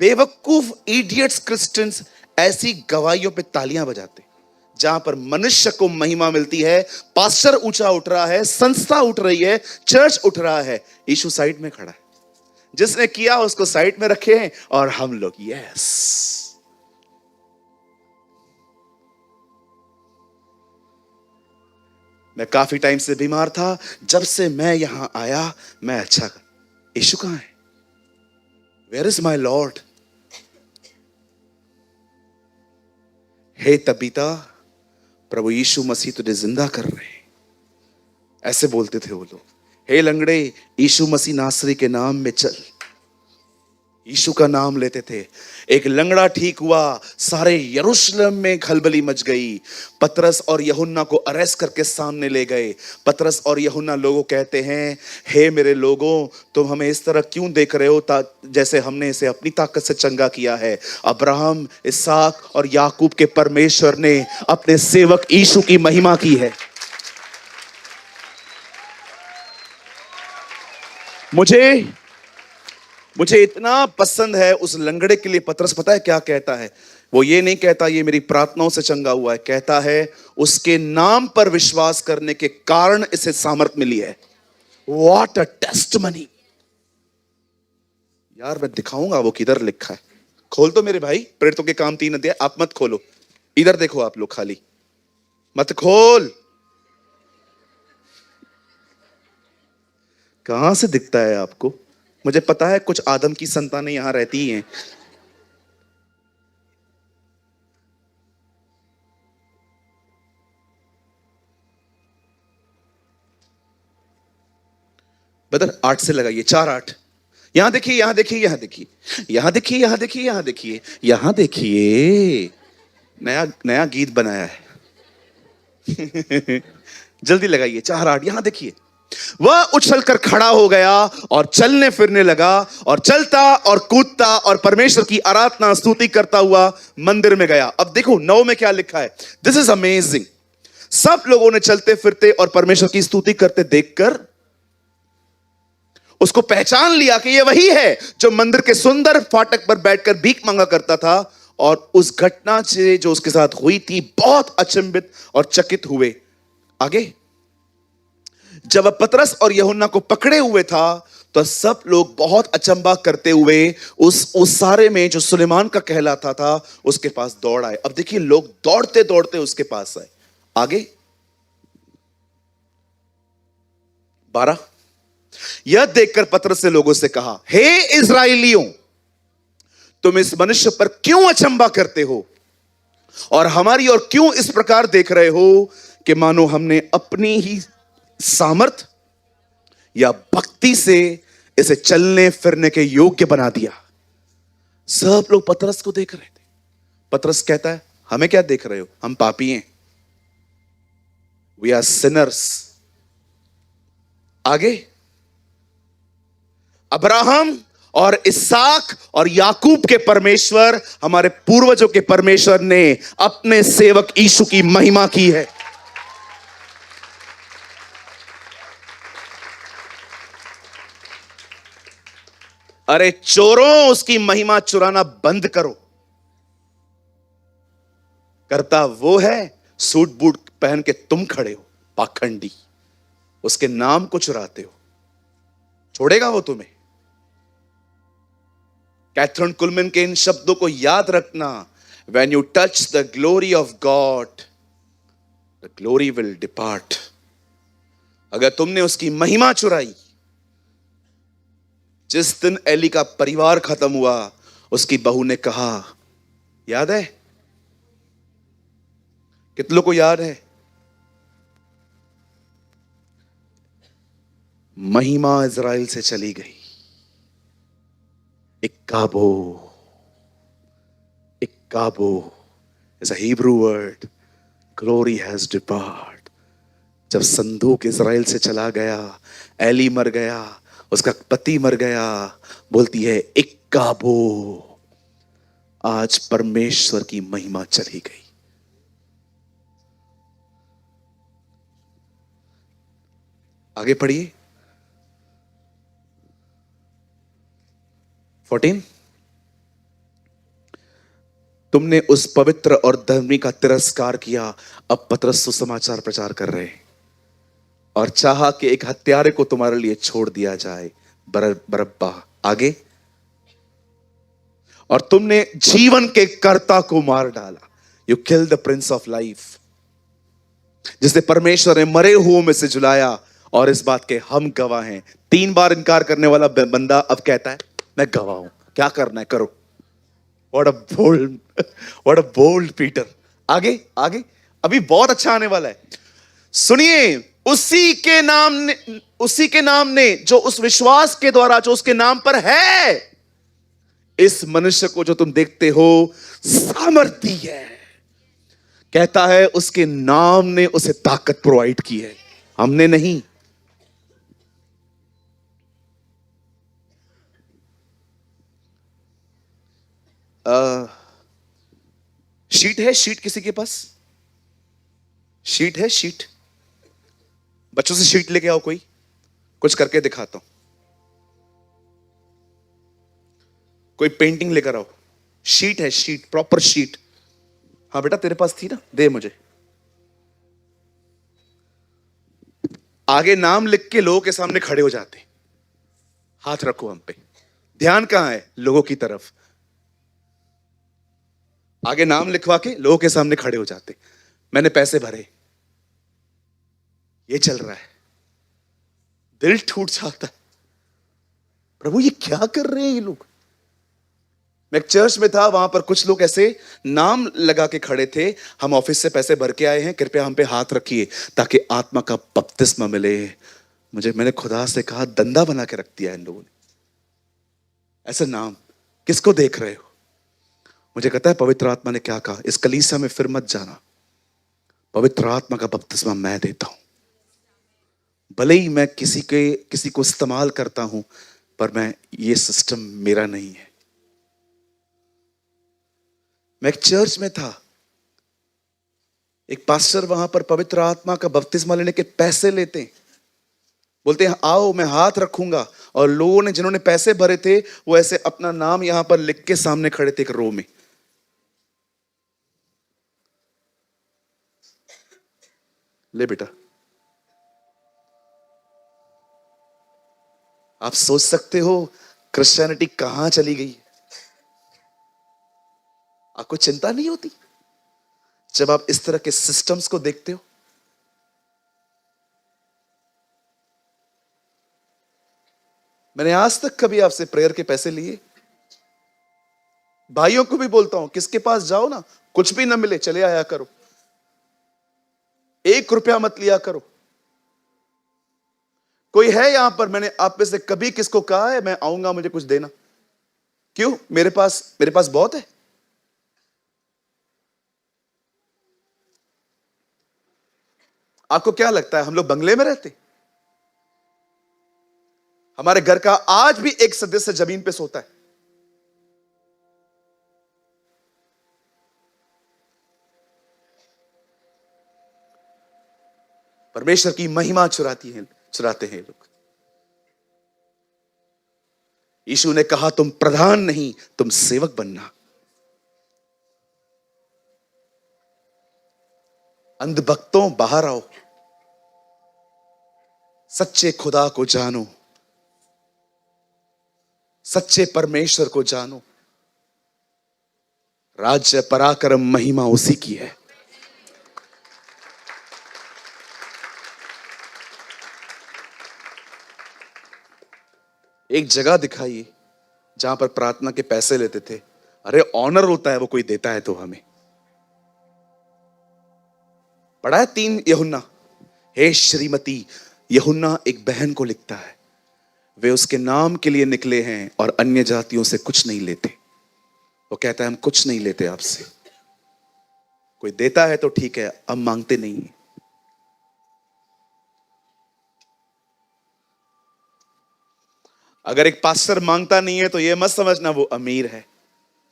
बेवकूफ इडियट्स क्रिश्चियंस ऐसी गवाहियों पे तालियां बजाते, जहां पर मनुष्य को महिमा मिलती है। पास्टर ऊंचा उठ रहा है, संस्था उठ रही है, चर्च उठ रहा है, यीशु साइड में खड़ा है। जिसने किया उसको साइड में रखे हैं, और हम लोग यस। मैं काफी टाइम से बीमार था, जब से मैं यहां आया मैं अच्छा कर। यीशु कहां है? Where is my lord? हे तबीता, प्रभु यीशु मसीह तुझे जिंदा कर रहे हैं, ऐसे बोलते थे वो लोग। हे लंगड़े, यीशु मसीह नासरी के नाम में चल। यीशु का नाम लेते थे। एक लंगड़ा ठीक हुआ, सारे यरूशलेम में खलबली मच गई। पतरस और यूहन्ना को अरेस्ट करके सामने ले गए। पतरस और यूहन्ना लोगों कहते हैं, हे मेरे लोगों, तुम हमें इस तरह क्यों देख रहे हो जैसे हमने इसे अपनी ताकत से चंगा किया है? अब्राहम, इसहाक और याकूब के परमेश्वर ने अपने सेवक यीशु की महिमा की है। मुझे इतना पसंद है उस लंगड़े के लिए पतरस पता है क्या कहता है? वो ये नहीं कहता ये मेरी प्रार्थनाओं से चंगा हुआ है, कहता है उसके नाम पर विश्वास करने के कारण इसे सामर्थ मिली है। What a testimony! यार मैं दिखाऊंगा वो किधर लिखा है। खोल तो मेरे भाई, प्रेरितों के काम 3 अध्याय। आप मत खोलो, इधर देखो आप लोग, खाली मत खोल। कहां से दिखता है आपको? मुझे पता है कुछ आदम की संतानें यहां रहती ही हैं। बदर 8 से लगाइए, 4-8। यहां देखिए, यहां देखिए, यहां देखिए, यहां देखिए, यहां देखिए, यहां देखिए, यहां देखिए। नया नया गीत बनाया है। जल्दी लगाइए, 4-8। यहां देखिए, वह उछलकर खड़ा हो गया और चलने फिरने लगा और चलता और कूदता और परमेश्वर की आराधना स्तुति करता हुआ मंदिर में गया। अब देखो 9 में क्या लिखा है, दिस इज अमेजिंग। सब लोगों ने चलते फिरते और परमेश्वर की स्तुति करते देखकर उसको पहचान लिया कि यह वही है जो मंदिर के सुंदर फाटक पर बैठकर भीख मांगा करता था, और उस घटना से जो उसके साथ हुई थी बहुत अचंभित और चकित हुए। आगे, जब वह पतरस और यूहन्ना को पकड़े हुए था तो सब लोग बहुत अचंभा करते हुए उस सारे में जो सुलेमान का कहलाता था उसके पास दौड़ आए। अब देखिए लोग दौड़ते दौड़ते उसके पास आए। आगे 12, यह देखकर पतरस ने लोगों से कहा, हे इस्राएलियों, तुम इस मनुष्य पर क्यों अचंभा करते हो और हमारी ओर क्यों इस प्रकार देख रहे हो कि मानो हमने अपनी ही सामर्थ या भक्ति से इसे चलने फिरने के योग्य बना दिया। सब लोग पतरस को देख रहे थे। पतरस कहता है, हमें क्या देख रहे हो, हम पापी हैं, वी आर सिनर्स। आगे, अब्राहम और इसहाक और याकूब के परमेश्वर, हमारे पूर्वजों के परमेश्वर ने अपने सेवक यीशु की महिमा की है। अरे चोरों, उसकी महिमा चुराना बंद करो। करता वो है, सूट बूट पहन के तुम खड़े हो पाखंडी, उसके नाम को चुराते हो। छोड़ेगा वो तुम्हें? कैथरीन कुलमैन के इन शब्दों को याद रखना, when you touch the glory of God, the glory will depart। अगर तुमने उसकी महिमा चुराई, जिस दिन एली का परिवार खत्म हुआ, उसकी बहू ने कहा, याद है? कितने लोगों को याद है? महिमा इज़राइल से चली गई। इक्काबो, इक्काबो is a Hebrew word, glory has departed। जब संदूक इज़राइल से चला गया, एली मर गया, उसका पति मर गया, बोलती है इक्काबो, आज परमेश्वर की महिमा चली गई। आगे पढ़िए 14। तुमने उस पवित्र और धर्मी का तिरस्कार किया। अब पतरस सुसमाचार प्रचार कर रहे हैं और चाहा कि एक हत्यारे को तुम्हारे लिए छोड़ दिया जाए, बरअब्बा। आगे, और तुमने जीवन के कर्ता को मार डाला। You kill the Prince of life, जिसे परमेश्वर ने मरे हुओं में से जुलाया, और इस बात के हम गवाह हैं। 3 बार इनकार करने वाला बंदा अब कहता है, मैं गवाह हूं, क्या करना है करो। What a bold Peter. आगे आगे, अभी बहुत अच्छा आने वाला है। सुनिए, उसी के नाम ने जो उस विश्वास के द्वारा जो उसके नाम पर है, इस मनुष्य को जो तुम देखते हो सामर्थ्य है। कहता है उसके नाम ने उसे ताकत प्रोवाइड की है, हमने नहीं। शीट है, शीट किसी के पास? शीट है, शीट। बच्चों से शीट लेके आओ, कोई कुछ करके दिखाता हूं। कोई पेंटिंग लेकर आओ। शीट है, शीट, प्रॉपर शीट। हाँ बेटा, तेरे पास थी ना, दे मुझे। आगे नाम लिख के लोगों के सामने खड़े हो जाते, हाथ रखो हम पे, ध्यान कहां है? लोगों की तरफ। आगे नाम लिखवा के लोगों के सामने खड़े हो जाते, मैंने पैसे भरे, ये चल रहा है। दिल टूट जाता है, प्रभु ये क्या कर रहे हैं ये लोग। मैं एक चर्च में था, वहां पर कुछ लोग ऐसे नाम लगा के खड़े थे, हम ऑफिस से पैसे भर के आए हैं, कृपया हम पे हाथ रखिए ताकि आत्मा का बपतिस्मा मिले। मैंने खुदा से कहा, दंदा बना के रख दिया इन लोगों ने, ऐसे नाम किसको देख रहे हो? मुझे कहता है पवित्र आत्मा ने क्या कहा, इस कलीसिया में फिर मत जाना, पवित्र आत्मा का बपतिस्मा मैं देता हूं। भले ही मैं किसी को इस्तेमाल करता हूं, पर ये सिस्टम मेरा नहीं है। मैं एक चर्च में था, एक पास्टर वहां पर पवित्र आत्मा का बपतिस्मा लेने के पैसे लेते हैं, बोलते हैं आओ मैं हाथ रखूंगा, और लोगों ने जिन्होंने पैसे भरे थे वो ऐसे अपना नाम यहां पर लिख के सामने खड़े थे एक रो में। ले बेटा, आप सोच सकते हो क्रिश्चियनिटी कहां चली गई है? आपको चिंता नहीं होती जब आप इस तरह के सिस्टम्स को देखते हो? मैंने आज तक कभी आपसे प्रेयर के पैसे लिए? भाइयों को भी बोलता हूं, किसके पास जाओ ना, कुछ भी ना मिले चले आया करो, 1 रुपया मत लिया करो। कोई है यहां पर, मैंने आप में से कभी किसको कहा है मैं आऊंगा मुझे कुछ देना? क्यों? मेरे पास बहुत है। आपको क्या लगता है हम लोग बंगले में रहते? हमारे घर का आज भी एक सदस्य जमीन पे सोता है। परमेश्वर की महिमा चुराते हैं लोग। यीशु ने कहा तुम प्रधान नहीं, तुम सेवक बनना। अंधभक्तों बाहर आओ, सच्चे खुदा को जानो, सच्चे परमेश्वर को जानो। राज्य पराक्रम महिमा उसी की है। एक जगह दिखाइए जहां पर प्रार्थना के पैसे लेते थे। अरे ऑनर होता है वो कोई देता है तो हमें। पढ़ा है 3 यूहन्ना। हे श्रीमती, यूहन्ना एक बहन को लिखता है, वे उसके नाम के लिए निकले हैं और अन्य जातियों से कुछ नहीं लेते। वो कहता है हम कुछ नहीं लेते आपसे, कोई देता है तो ठीक है, हम मांगते नहीं है। अगर एक पास्टर मांगता नहीं है तो यह मत समझना वो अमीर है,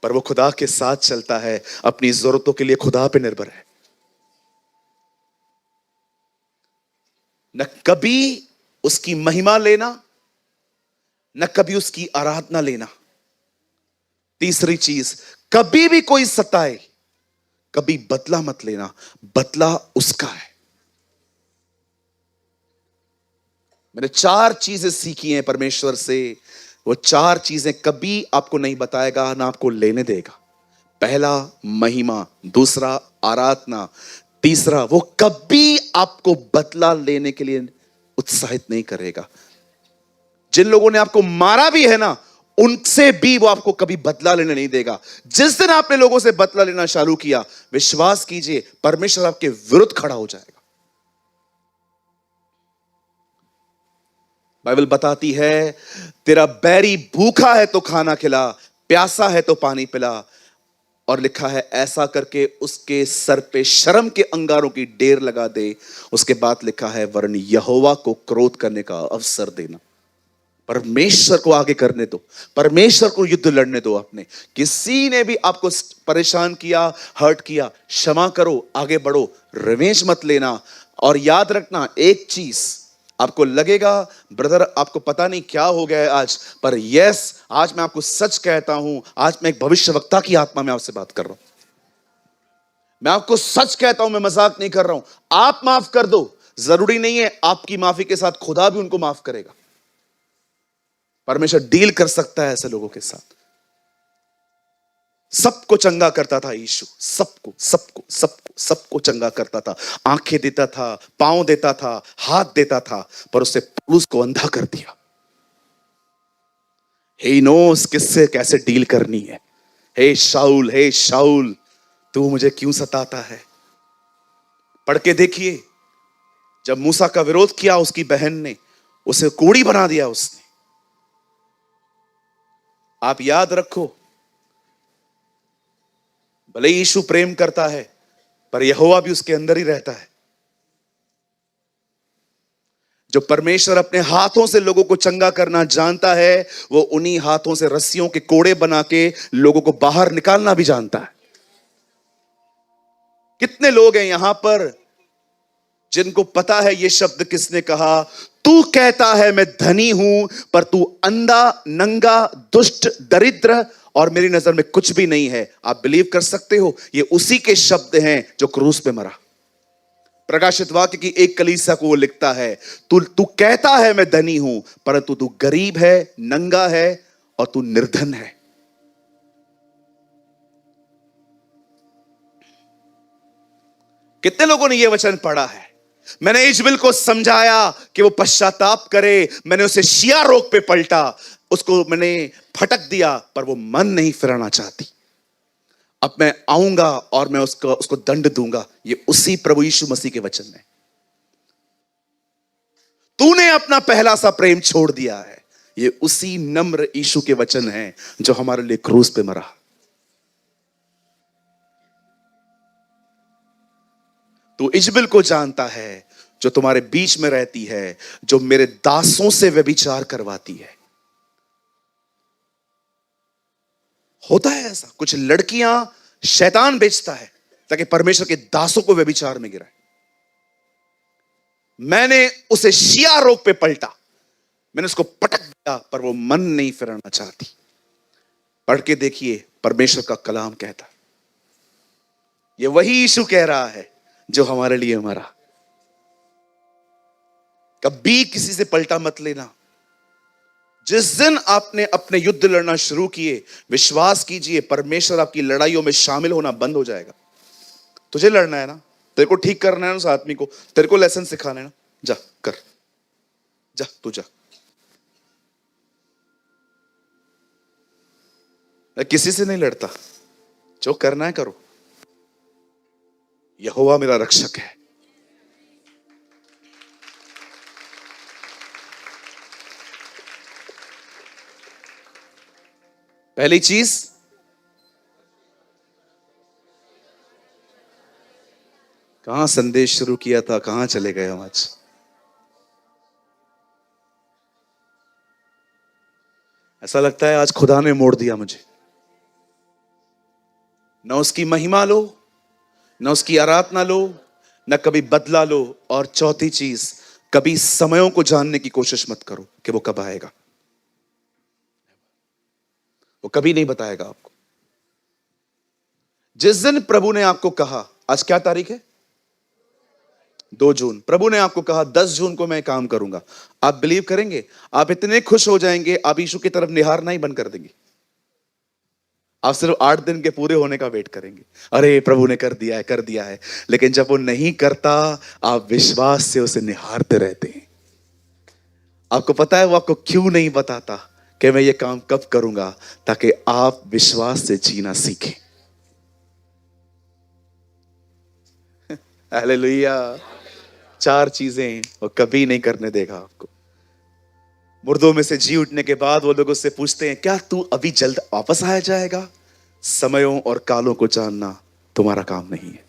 पर वो खुदा के साथ चलता है, अपनी जरूरतों के लिए खुदा पे निर्भर है। न कभी उसकी महिमा लेना, न कभी उसकी आराधना लेना। तीसरी चीज, कभी भी कोई सताए कभी बदला मत लेना, बदला उसका है। मैंने 4 चीजें सीखी हैं परमेश्वर से। वो 4 चीजें कभी आपको नहीं बताएगा, ना आपको लेने देगा। पहला महिमा, दूसरा आराधना, तीसरा वो कभी आपको बदला लेने के लिए उत्साहित नहीं करेगा। जिन लोगों ने आपको मारा भी है ना, उनसे भी वो आपको कभी बदला लेने नहीं देगा। जिस दिन आपने लोगों से बदला लेना चालू किया, विश्वास कीजिए परमेश्वर आपके विरुद्ध खड़ा हो जाएगा। बाइबल बताती है तेरा बैरी भूखा है तो खाना खिला, प्यासा है तो पानी पिला, और लिखा है ऐसा करके उसके सर पे शर्म के अंगारों की ढेर लगा दे। उसके बाद लिखा है वरन यहोवा को क्रोध करने का अवसर देना। परमेश्वर को आगे करने दो, परमेश्वर को युद्ध लड़ने दो। अपने किसी ने भी आपको परेशान किया, हर्ट किया, क्षमा करो, आगे बढ़ो, रिवेंज मत लेना। और याद रखना एक चीज, आपको लगेगा ब्रदर आपको पता नहीं क्या हो गया है आज, पर यस आज मैं आपको सच कहता हूं, आज मैं एक भविष्यवक्ता की आत्मा में आपसे बात कर रहा हूं। मैं आपको सच कहता हूं, मैं मजाक नहीं कर रहा हूं। आप माफ कर दो, जरूरी नहीं है आपकी माफी के साथ खुदा भी उनको माफ करेगा। परमेश्वर डील कर सकता है ऐसे लोगों के साथ। सबको चंगा करता था यीशु, सबको सबको सबको सबको चंगा करता था। आंखें देता था, पांव देता था, हाथ देता था, पर उसने पौलुस को अंधा कर दिया। ही नोस किससे कैसे डील करनी है। हे शाऊल तू मुझे क्यों सताता है। पढ़ के देखिए, जब मूसा का विरोध किया उसकी बहन ने, उसे कोड़ी बना दिया उसने। आप याद रखो, भले यीशु प्रेम करता है, पर यहोवा भी उसके अंदर ही रहता है। जो परमेश्वर अपने हाथों से लोगों को चंगा करना जानता है, वो उन्हीं हाथों से रस्सियों के कोड़े बना के लोगों को बाहर निकालना भी जानता है। कितने लोग हैं यहां पर जिनको पता है ये शब्द किसने कहा, तू कहता है मैं धनी हूं, पर तू अंधा, नंगा, दुष्ट, दरिद्र और मेरी नजर में कुछ भी नहीं है। आप बिलीव कर सकते हो ये उसी के शब्द हैं जो क्रूस पे मरा। प्रकाशित वाक्य की एक कलीसिया को वो लिखता है, तू तू कहता है मैं धनी हूं, परंतु तू गरीब है, नंगा है और तू निर्धन है। कितने लोगों ने यह वचन पढ़ा है? मैंने इजबिल को समझाया कि वो पश्चाताप करे, मैंने उसे शिया रोग पे पलटा, उसको मैंने फटक दिया, पर वो मन नहीं फिराना चाहती। अब मैं आऊंगा और मैं उसको दंड दूंगा। ये उसी प्रभु यीशु मसीह के वचन है। तूने अपना पहला सा प्रेम छोड़ दिया है, ये उसी नम्र यीशु के वचन है जो हमारे लिए क्रूस पे मरा। तू इजबिल को जानता है जो तुम्हारे बीच में रहती है, जो मेरे दासों से व्यभिचार करवाती है। होता है ऐसा, कुछ लड़कियां शैतान बेचता है ताकि परमेश्वर के दासों को व्यभिचार में गिराए। मैंने उसे शिया रोग पे पलटा, मैंने उसको पटक दिया, पर वो मन नहीं फिराना चाहती। पढ़ के देखिए, परमेश्वर का कलाम कहता, ये वही यीशु कह रहा है जो हमारे लिए मरा। कभी किसी से पलटा मत लेना। जिस दिन आपने अपने युद्ध लड़ना शुरू किए, विश्वास कीजिए परमेश्वर आपकी लड़ाइयों में शामिल होना बंद हो जाएगा। तुझे लड़ना है ना, तेरे को ठीक करना है ना उस आदमी को, तेरे को लेसन सिखाना है ना, जा कर, जा तू जा। मैं किसी से नहीं लड़ता, जो करना है करो। यहोवा मेरा रक्षक है। पहली चीज, कहां संदेश शुरू किया था, कहां चले गए हम आज? ऐसा लगता है आज खुदा ने मोड़ दिया मुझे। न उसकी महिमा लो, न उसकी आराधना लो, न कभी बदला लो। और चौथी चीज, कभी समयों को जानने की कोशिश मत करो कि वो कब आएगा। वो कभी नहीं बताएगा आपको। जिस दिन प्रभु ने आपको कहा, आज क्या तारीख है? 2 जून। प्रभु ने आपको कहा 10 जून को मैं काम करूंगा, आप बिलीव करेंगे? आप इतने खुश हो जाएंगे, आप यीशु की तरफ निहारना ही बंद कर देंगे। आप सिर्फ 8 दिन के पूरे होने का वेट करेंगे। अरे प्रभु ने कर दिया है, कर दिया है। लेकिन जब वो नहीं करता, आप विश्वास से उसे निहारते रहते हैं। आपको पता है वो आपको क्यों नहीं बताता कि मैं ये काम कब करूंगा? ताकि आप विश्वास से जीना सीखें। हालेलुया। 4 चीजें वो कभी नहीं करने देगा आपको। मुर्दों में से जी उठने के बाद वो लोग उससे पूछते हैं, क्या तू अभी जल्द वापस आया जाएगा? समयों और कालों को जानना तुम्हारा काम नहीं है।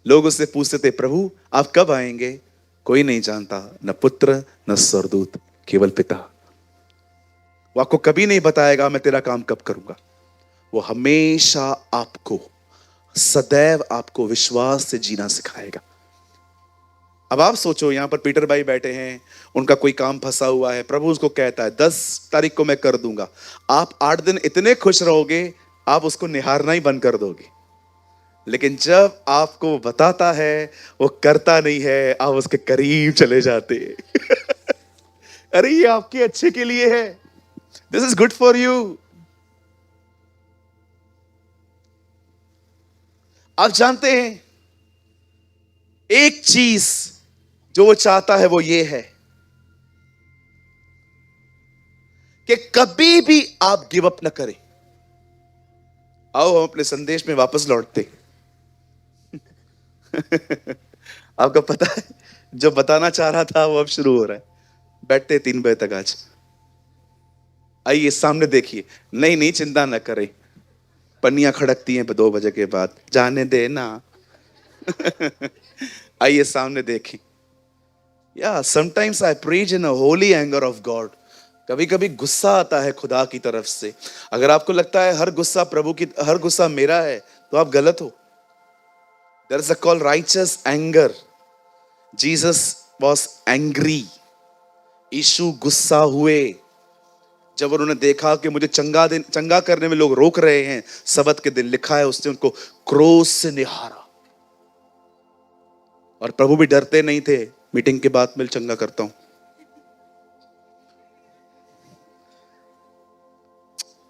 लोग उससे पूछते थे, प्रभु आप कब आएंगे? कोई नहीं जानता, न पुत्र न स्वर्गदूत, केवल पिता। वो आपको कभी नहीं बताएगा मैं तेरा काम कब करूंगा। वो हमेशा आपको, सदैव आपको विश्वास से जीना सिखाएगा। अब आप सोचो, यहां पर पीटर भाई बैठे हैं, उनका कोई काम फंसा हुआ है, प्रभु उसको कहता है 10 तारीख को मैं कर दूंगा। आप 8 दिन इतने खुश रहोगे, आप उसको निहारना ही बंद कर दोगे। लेकिन जब आपको बताता है, वो करता नहीं है, आप उसके करीब चले जाते अरे ये आपके अच्छे के लिए है, this is good for you. आप जानते हैं एक चीज जो वो चाहता है, वो ये है कि कभी भी आप गिव अप ना करें। आओ हम अपने संदेश में वापस लौटते आपको पता है जो बताना चाह रहा था वो अब शुरू हो रहा है। बैठते 3 बजे तक आज। आइए सामने देखिए। नहीं नहीं चिंता ना करें, पन्नियां खड़कती हैं 2 बजे के बाद, जाने दे ना आइए सामने देखें। या sometimes I preach in a Holi anger of God. कभी कभी गुस्सा आता है खुदा की तरफ से। अगर आपको लगता है हर गुस्सा प्रभु की, हर गुस्सा मेरा है, तो आप गलत हो। There is a call righteous anger. Jesus was angry. Yeshu गुस्सा हुए जब उन्होंने देखा कि मुझे चंगा करने में लोग रोक रहे हैं। सबत के दिन लिखा है उसने उनको क्रोध से निहारा और प्रभु भी डरते नहीं थे, मीटिंग के बाद मैं चंगा करता हूं।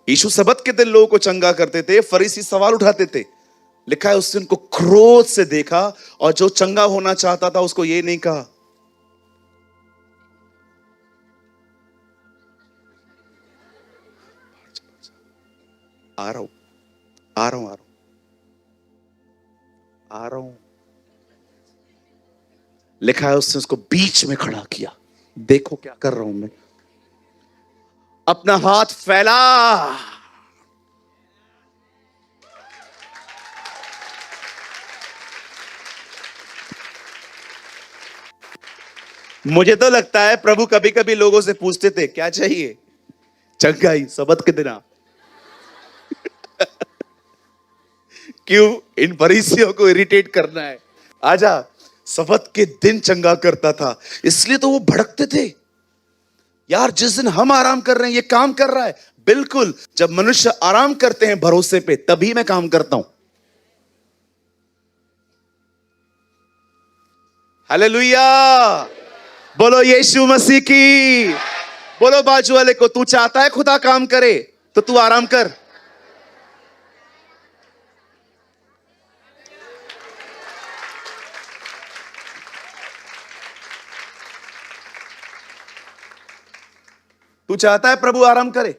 यीशु सबत के दिन लोगों को चंगा करते थे, फरीसी सवाल उठाते थे। लिखा है उसने उनको क्रोध से देखा और जो चंगा होना चाहता था उसको ये नहीं कहा। आ रहा हूं आ रहा हूं आ रहा हूं आ रहा हूं। लिखा है उसने उसको बीच में खड़ा किया। देखो क्या कर रहा हूं मैं, अपना हाथ फैला। मुझे तो लगता है प्रभु कभी कभी लोगों से पूछते थे क्या चाहिए, चंगाई सबत के दिन आ। क्यों इन फरीसियों को इरिटेट करना है, आजा। सबत के दिन चंगा करता था, इसलिए तो वो भड़कते थे। यार जिस दिन हम आराम कर रहे हैं ये काम कर रहा है। बिल्कुल, जब मनुष्य आराम करते हैं भरोसे पे, तभी मैं काम करता हूं। हालेलुया, बोलो यीशु मसीह की। बोलो बाजू वाले को, तू चाहता है खुदा काम करे तो तू आराम कर। तू चाहता है प्रभु आराम करे,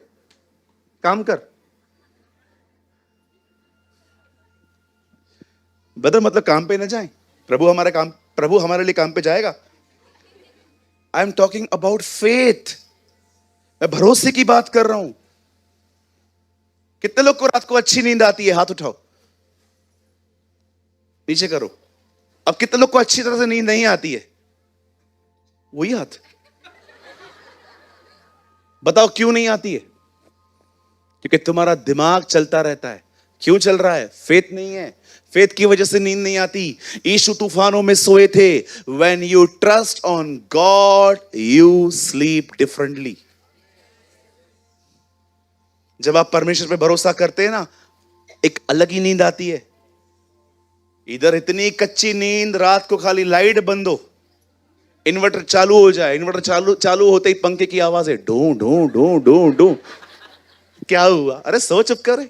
काम कर। बदल मतलब काम पे ना जाए, प्रभु हमारे लिए काम पे जाएगा। I am talking about faith, मैं भरोसे की बात कर रहा हूं। कितने लोग को रात को अच्छी नींद आती है, हाथ उठाओ, नीचे करो। अब कितने लोग को अच्छी तरह से नींद नहीं आती है, वही हाथ। बताओ क्यों नहीं आती है? क्योंकि तुम्हारा दिमाग चलता रहता है। क्यों चल रहा है? फेथ नहीं है। फेथ की वजह से नींद नहीं आती। यीशु तूफानों में सोए थे। When you trust on God, you sleep differently. जब आप परमेश्वर पे भरोसा करते हैं ना, एक अलग ही नींद आती है। इधर इतनी कच्ची नींद, रात को खाली लाइट बंद हो, इन्वर्टर चालू हो जाए, इन्वर्टर चालू होते ही पंखे की आवाज है, do do do do do. क्या हुआ? अरे सो चुप करे।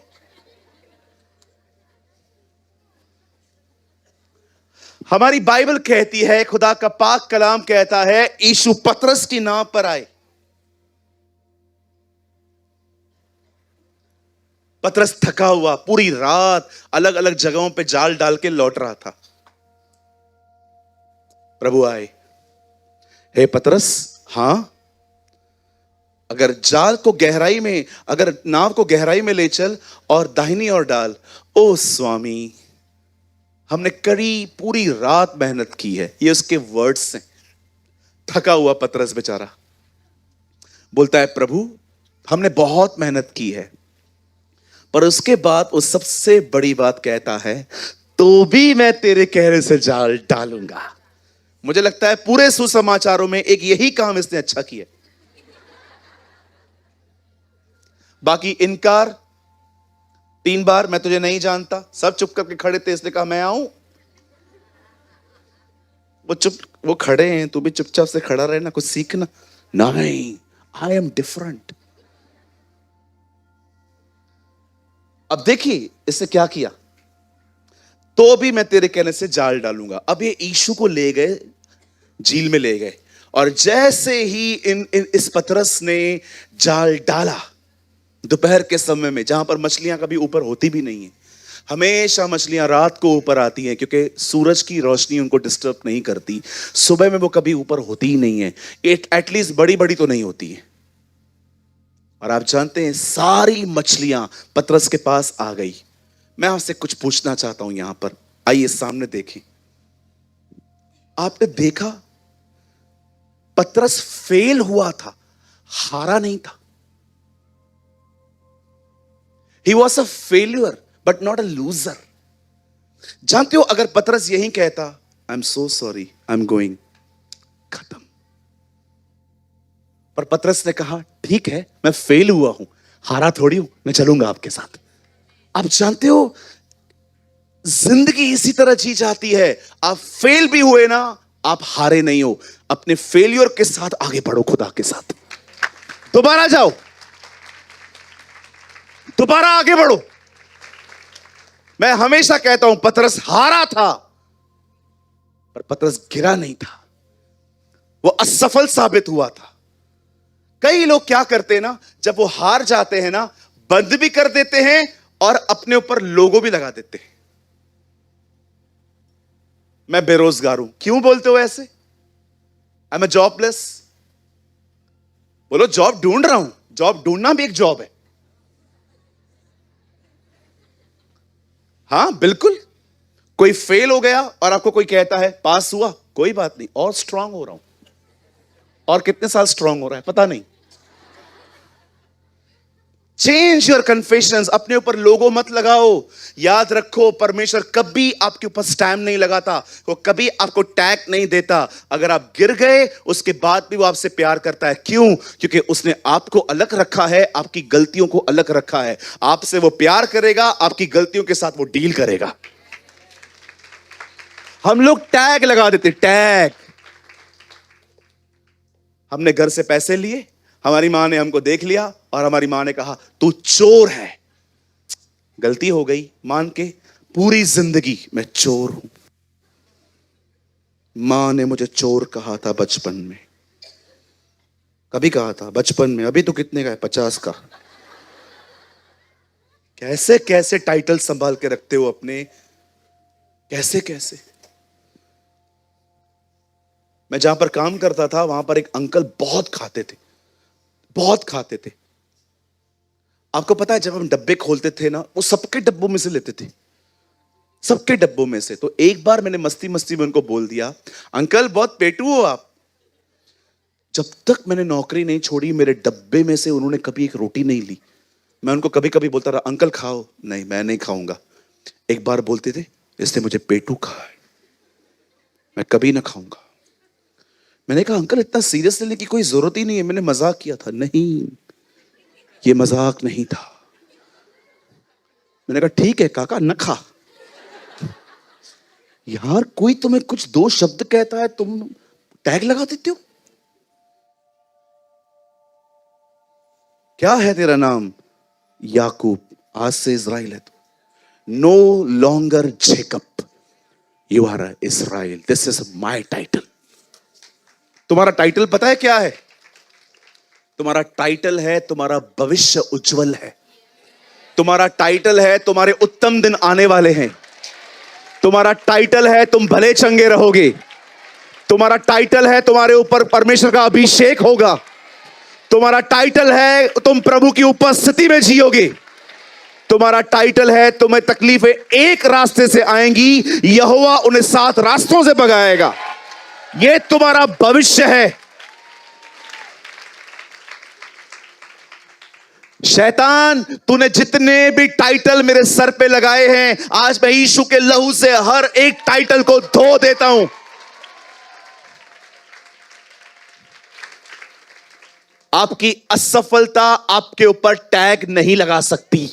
हमारी बाइबल कहती है, खुदा का पाक कलाम कहता है, यीशु पतरस की नाव पर आए। पतरस थका हुआ पूरी रात अलग अलग जगहों पे जाल डाल के लौट रहा था। प्रभु आए, हे पतरस, हां, अगर जाल को गहराई में, अगर नाव को गहराई में ले चल और दाहिनी ओर डाल। ओ स्वामी, हमने पूरी रात मेहनत की है। ये उसके वर्ड्स हैं। थका हुआ पतरस बेचारा बोलता है, प्रभु हमने बहुत मेहनत की है। पर उसके बाद वो सबसे बड़ी बात कहता है, तो भी मैं तेरे कहने से जाल डालूंगा। मुझे लगता है पूरे सुसमाचारों में एक यही काम इसने अच्छा किया। बाकी इनकार 3 बार, मैं तुझे नहीं जानता। सब चुप करके खड़े थे, इसने कहा मैं आऊं। वो खड़े हैं, तू भी चुपचाप से खड़ा रहे ना, कुछ सीखना। नहीं, आई एम डिफरेंट। अब देखिए इसने क्या किया, तो भी मैं तेरे कहने से जाल डालूंगा। अब ये यीशु को ले गए, झील में ले गए, और जैसे ही इस पतरस ने जाल डाला, दोपहर के समय में, जहां पर मछलियां कभी ऊपर होती भी नहीं है। हमेशा मछलियां रात को ऊपर आती हैं क्योंकि सूरज की रोशनी उनको डिस्टर्ब नहीं करती। सुबह में वो कभी ऊपर होती ही नहीं है, एटलीस्ट बड़ी बड़ी तो नहीं होती है। और आप जानते हैं सारी मछलियां पतरस के पास आ गई। मैं आपसे कुछ पूछना चाहता हूं यहां पर, आइए सामने देखें। आपने देखा पतरस फेल हुआ था, हारा नहीं था। He was a failure, but not a loser. जानते हो, अगर पतरस यही कहता, I'm so sorry, I'm going, खत्म। पर पतरस ने कहा, ठीक है, मैं फेल हुआ हूं, हारा थोड़ी हूं, मैं चलूंगा आपके साथ। आप जानते हो, जिंदगी इसी तरह जी जाती है। आप फेल भी हुए ना, आप हारे नहीं हो। अपने फेलियर के साथ आगे बढ़ो, खुदा के साथ दोबारा जाओ, दोबारा आगे बढ़ो। मैं हमेशा कहता हूं पतरस हारा था, पर पतरस गिरा नहीं था, वो असफल साबित हुआ था। कई लोग क्या करते हैं ना, जब वो हार जाते हैं ना, बंद भी कर देते हैं और अपने ऊपर लोगो भी लगा देते हैं। मैं बेरोजगार हूं, क्यों बोलते हो ऐसे? I am jobless. बोलो जॉब ढूंढ रहा हूं। जॉब ढूंढना भी एक जॉब है। हां बिल्कुल। कोई फेल हो गया और आपको कोई कहता है पास हुआ, कोई बात नहीं, और स्ट्रांग हो रहा हूं। और कितने साल स्ट्रांग हो रहा है पता नहीं। Change your confessions. अपने ऊपर लोगो मत लगाओ। याद रखो, परमेश्वर कभी आपके ऊपर स्टैम्प नहीं लगाता, वो कभी आपको टैग नहीं देता। अगर आप गिर गए, उसके बाद भी वो आपसे प्यार करता है। क्यों? क्योंकि उसने आपको अलग रखा है, आपकी गलतियों को अलग रखा है। आपसे वो प्यार करेगा, आपकी गलतियों के साथ वो डील करेगा। हम लोग टैग लगा देते, टैग। हमने घर से पैसे लिए, हमारी मां ने हमको देख लिया और हमारी मां ने कहा तू चोर है। गलती हो गई, मान के पूरी जिंदगी मैं चोर हूं। मां ने मुझे चोर कहा था बचपन में, कभी कहा था बचपन में। अभी तो कितने का है? 50 का। कैसे कैसे टाइटल संभाल के रखते हो अपने, कैसे कैसे। मैं जहां पर काम करता था, वहां पर एक अंकल बहुत खाते थे, बहुत खाते थे। आपको पता है, जब हम डब्बे खोलते थे ना, वो सबके डब्बों में से लेते थे, सबके डब्बों में से। तो एक बार मैंने मस्ती मस्ती में उनको बोल दिया, अंकल बहुत पेटू हो आप। जब तक मैंने नौकरी नहीं छोड़ी, मेरे डब्बे में से उन्होंने कभी एक रोटी नहीं ली। मैं उनको कभी कभी बोलता रहा, अंकल खाओ। नहीं, मैं नहीं खाऊंगा। एक बार बोलते थे, इसने मुझे पेटू कहा है, मैं कभी ना खाऊंगा। मैंने कहा अंकल इतना सीरियस लेने की कोई जरूरत ही नहीं है, मैंने मजाक किया था। नहीं, ये मजाक नहीं था। मैंने कहा ठीक है काका, न खा। यार कोई तुम्हें कुछ दो शब्द कहता है, तुम टैग लगा देते हो। क्या है तेरा नाम? याकूब। आज से इज़राइल है तू। No longer Jacob, you are Israel. This is my title. तुम्हारा टाइटल पता है क्या है? तुम्हारा टाइटल है तुम्हारा भविष्य उज्जवल है। तुम्हारा टाइटल है तुम्हारे उत्तम दिन आने वाले हैं। तुम्हारा टाइटल है तुम भले चंगे रहोगे। तुम्हारा टाइटल है तुम्हारे ऊपर परमेश्वर का अभिषेक होगा। तुम्हारा टाइटल है तुम प्रभु की उपस्थिति में जियोगे। तुम्हारा टाइटल है तुम्हें तकलीफें एक रास्ते से आएंगी, यहोवा उन्हें 7 रास्तों से भगाएगा। यह तुम्हारा भविष्य है। शैतान, तूने जितने भी टाइटल मेरे सर पे लगाए हैं, आज मैं यीशु के लहू से हर एक टाइटल को धो देता हूं। आपकी असफलता आपके ऊपर टैग नहीं लगा सकती।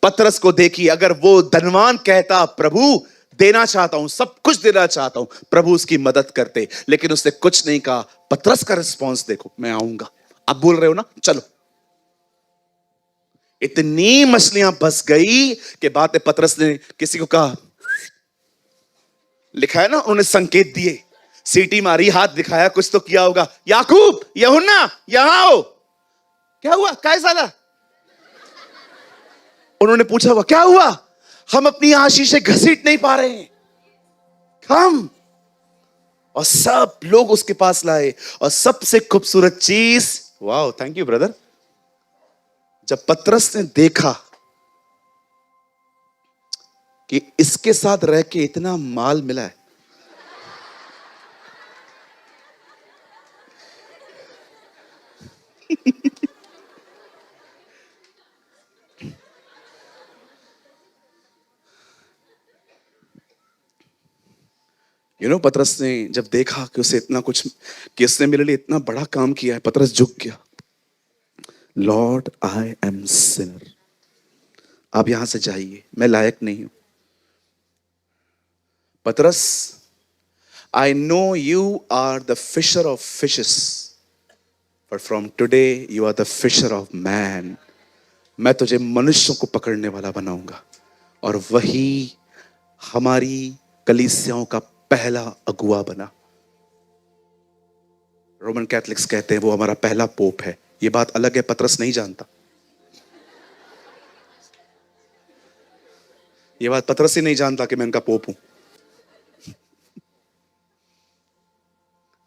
पतरस को देखिए, अगर वो धनवान कहता प्रभु देना चाहता हूं, सब कुछ देना चाहता हूं, प्रभु उसकी मदद करते, लेकिन उसने कुछ नहीं कहा। पतरस का रिस्पॉन्स देखो, मैं आऊंगा। आप बोल रहे हो ना, चलो। इतनी मछलियां बस गई कि बात है, पतरस ने किसी को कहा, लिखा है ना, उन्होंने संकेत दिए, सीटी मारी, हाथ दिखाया, कुछ तो किया होगा। याकूब, यूहन्ना, यहां आओ। क्या हुआ? काय साला? उन्होंने पूछा हुआ, क्या हुआ? हम अपनी आशीषें घसीट नहीं पा रहे हैं, हम। और सब लोग उसके पास लाए। और सबसे खूबसूरत चीज, वाह, थैंक यू ब्रदर, जब पतरस ने देखा कि इसके साथ रह के इतना माल मिला है, पतरस ने जब देखा कि उसे इतना कुछ, कि उसने मेरे लिए इतना बड़ा काम किया है, पतरस झुक गया। लॉर्ड आई एम सिनर, आप यहां से जाइए, मैं लायक नहीं हूं। पतरस, I know you are the fisher of fishes, but from today you are the fisher of man. मैं तुझे मनुष्यों को पकड़ने वाला बनाऊंगा। और वही हमारी कलीसियाओं का पहला अगुआ बना। रोमन कैथलिक्स कहते हैं वो हमारा पहला पोप है। ये बात अलग है, पतरस नहीं जानता। ये बात पतरस ही नहीं जानता कि मैं उनका पोप हूं।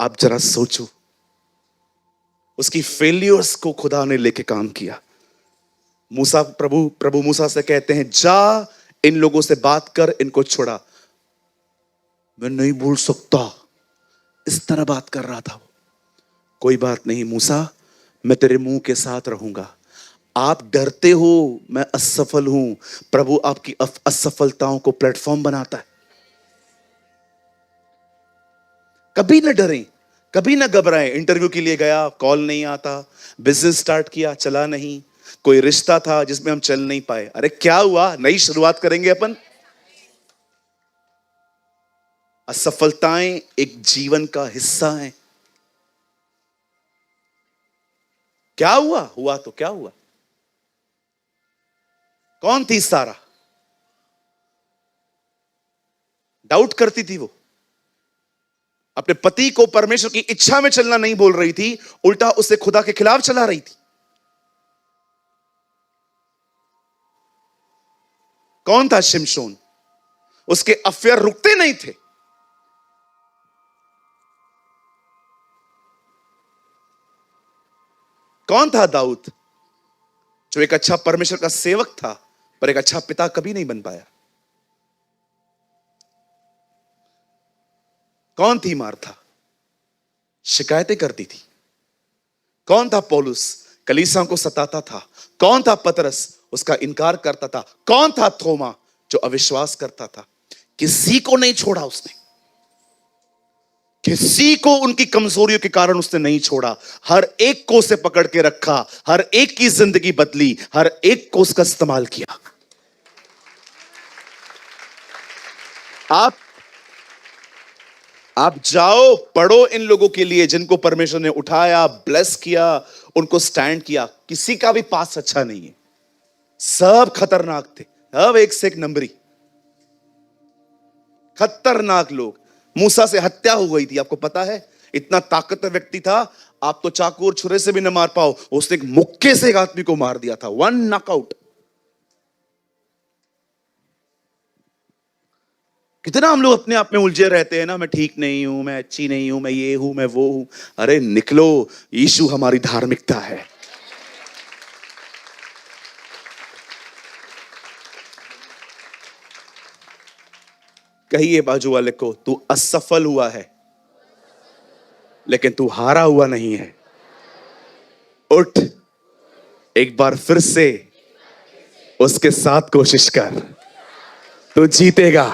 आप जरा सोचो, उसकी फेलियर्स को खुदा ने लेके काम किया। प्रभु मूसा से कहते हैं, जा इन लोगों से बात कर, इनको छोड़ा। मैं नहीं बोल सकता, इस तरह बात कर रहा था वो। कोई बात नहीं मूसा, मैं तेरे मुंह के साथ रहूंगा। आप डरते हो मैं असफल हूं, प्रभु आपकी असफलताओं को प्लेटफॉर्म बनाता है। कभी ना डरें, कभी ना घबराएं। इंटरव्यू के लिए गया, कॉल नहीं आता, बिजनेस स्टार्ट किया, चला नहीं, कोई रिश्ता था जिसमें हम चल नहीं पाए। अरे क्या हुआ, नई शुरुआत करेंगे अपन। असफलताएं एक जीवन का हिस्सा हैं। क्या हुआ, हुआ तो क्या हुआ। कौन थी सारा, डाउट करती थी वो। अपने पति को परमेश्वर की इच्छा में चलना नहीं बोल रही थी, उल्टा उसे खुदा के खिलाफ चला रही थी। कौन था शिमशोन, उसके अफेयर रुकते नहीं थे। कौन था दाऊद, जो एक अच्छा परमेश्वर का सेवक था पर एक अच्छा पिता कभी नहीं बन पाया। कौन थी मार्था, शिकायतें करती थी। कौन था पौलुस, कलीसियाओं को सताता था। कौन था पतरस, उसका इनकार करता था। कौन था थोमा, जो अविश्वास करता था। किसी को नहीं छोड़ा उसने, किसी को उनकी कमजोरियों के कारण उसने नहीं छोड़ा। हर एक को उसे पकड़ के रखा, हर एक की जिंदगी बदली, हर एक को उसका इस्तेमाल किया। आप जाओ, पढ़ो इन लोगों के लिए जिनको परमेश्वर ने उठाया, ब्लेस किया, उनको स्टैंड किया। किसी का भी पास अच्छा नहीं है, सब खतरनाक थे। अब एक से एक नंबरी खतरनाक लोग। मूसा से हत्या हो गई थी, आपको पता है। इतना ताकतवर व्यक्ति था, आप तो चाकू और छुरे से भी न मार पाओ, उसने एक मुक्के से एक आदमी को मार दिया था, 1 नॉकआउट। कितना हम लोग अपने आप में उलझे रहते हैं ना, मैं ठीक नहीं हूं, मैं अच्छी नहीं हूं, मैं ये हूं, मैं वो हूं। अरे निकलो, यीशु हमारी धार्मिकता है। कहिए बाजू वाले को, तू असफल हुआ है लेकिन तू हारा हुआ नहीं है। उठ, एक बार फिर से उसके साथ कोशिश कर, तू जीतेगा।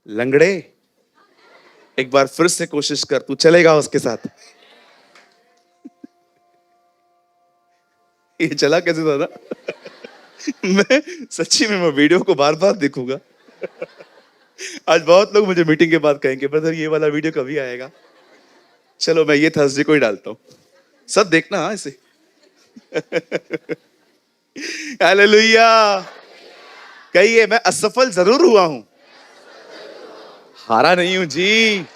लंगड़े, एक बार फिर से कोशिश कर, तू चलेगा उसके साथ। ये चला कैसे था ना। मैं सच्ची में मैं वीडियो को बार बार देखूंगा। आज बहुत लोग मुझे मीटिंग के बाद कहेंगे, ब्रदर ये वाला वीडियो कभी आएगा। चलो मैं ये थर्सडे को ही डालता हूं, सब देखना। हाँ इसे। हालेलुया। कहिए, मैं असफल जरूर हुआ हूं, हारा नहीं हूं जी।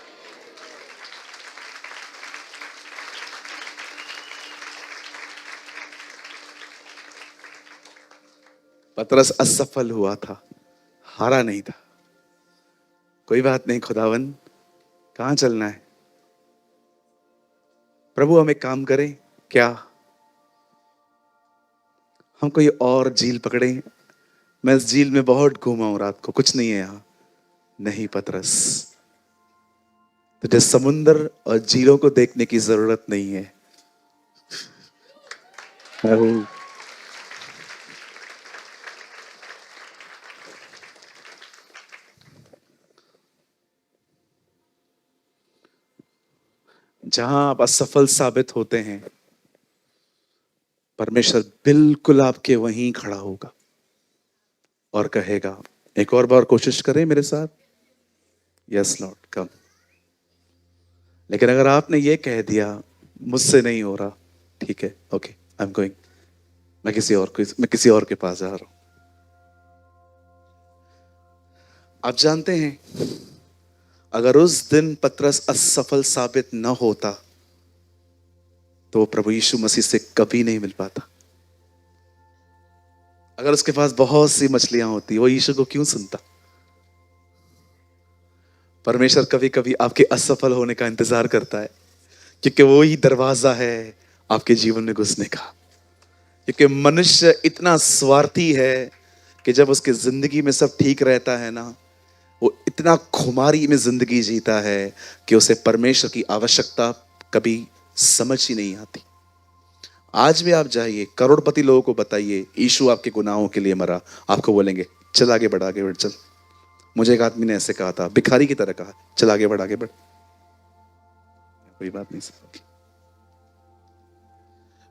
पतरस असफल हुआ था, हारा नहीं था। कोई बात नहीं खुदावन, कहां चलना है। प्रभु हम एक काम करें क्या, हम कोई और झील पकड़े। मैं इस झील में बहुत घूमा हूं रात को, कुछ नहीं है यहां। नहीं पतरस, तुझे समुंदर और झीलों को देखने की जरूरत नहीं है। जहां आप असफल साबित होते हैं, परमेश्वर बिल्कुल आपके वहीं खड़ा होगा और कहेगा, एक और बार कोशिश करें मेरे साथ। यस लॉर्ड, कम। लेकिन अगर आपने ये कह दिया, मुझसे नहीं हो रहा, ठीक है, ओके, आई एम गोइंग, मैं किसी और के पास जा रहा हूं। आप जानते हैं, अगर उस दिन पतरस असफल साबित न होता तो वो प्रभु यीशु मसीह से कभी नहीं मिल पाता। अगर उसके पास बहुत सी मछलियां होती, वो यीशु को क्यों सुनता? परमेश्वर कभी कभी आपके असफल होने का इंतजार करता है, क्योंकि वो ही दरवाजा है आपके जीवन में घुसने का। क्योंकि मनुष्य इतना स्वार्थी है कि जब उसकी जिंदगी में सब ठीक रहता है ना, वो इतना खुमारी में जिंदगी जीता है कि उसे परमेश्वर की आवश्यकता कभी समझ ही नहीं आती। आज भी आप जाइए, करोड़पति लोगों को बताइए यीशु आपके गुनाहों के लिए मरा, आपको बोलेंगे चल आगे बढ़, आगे बढ़ चल। मुझे एक आदमी ने ऐसे कहा था, भिखारी की तरह कहा, चल आगे बढ़, आगे बढ़। कोई बात नहीं सर।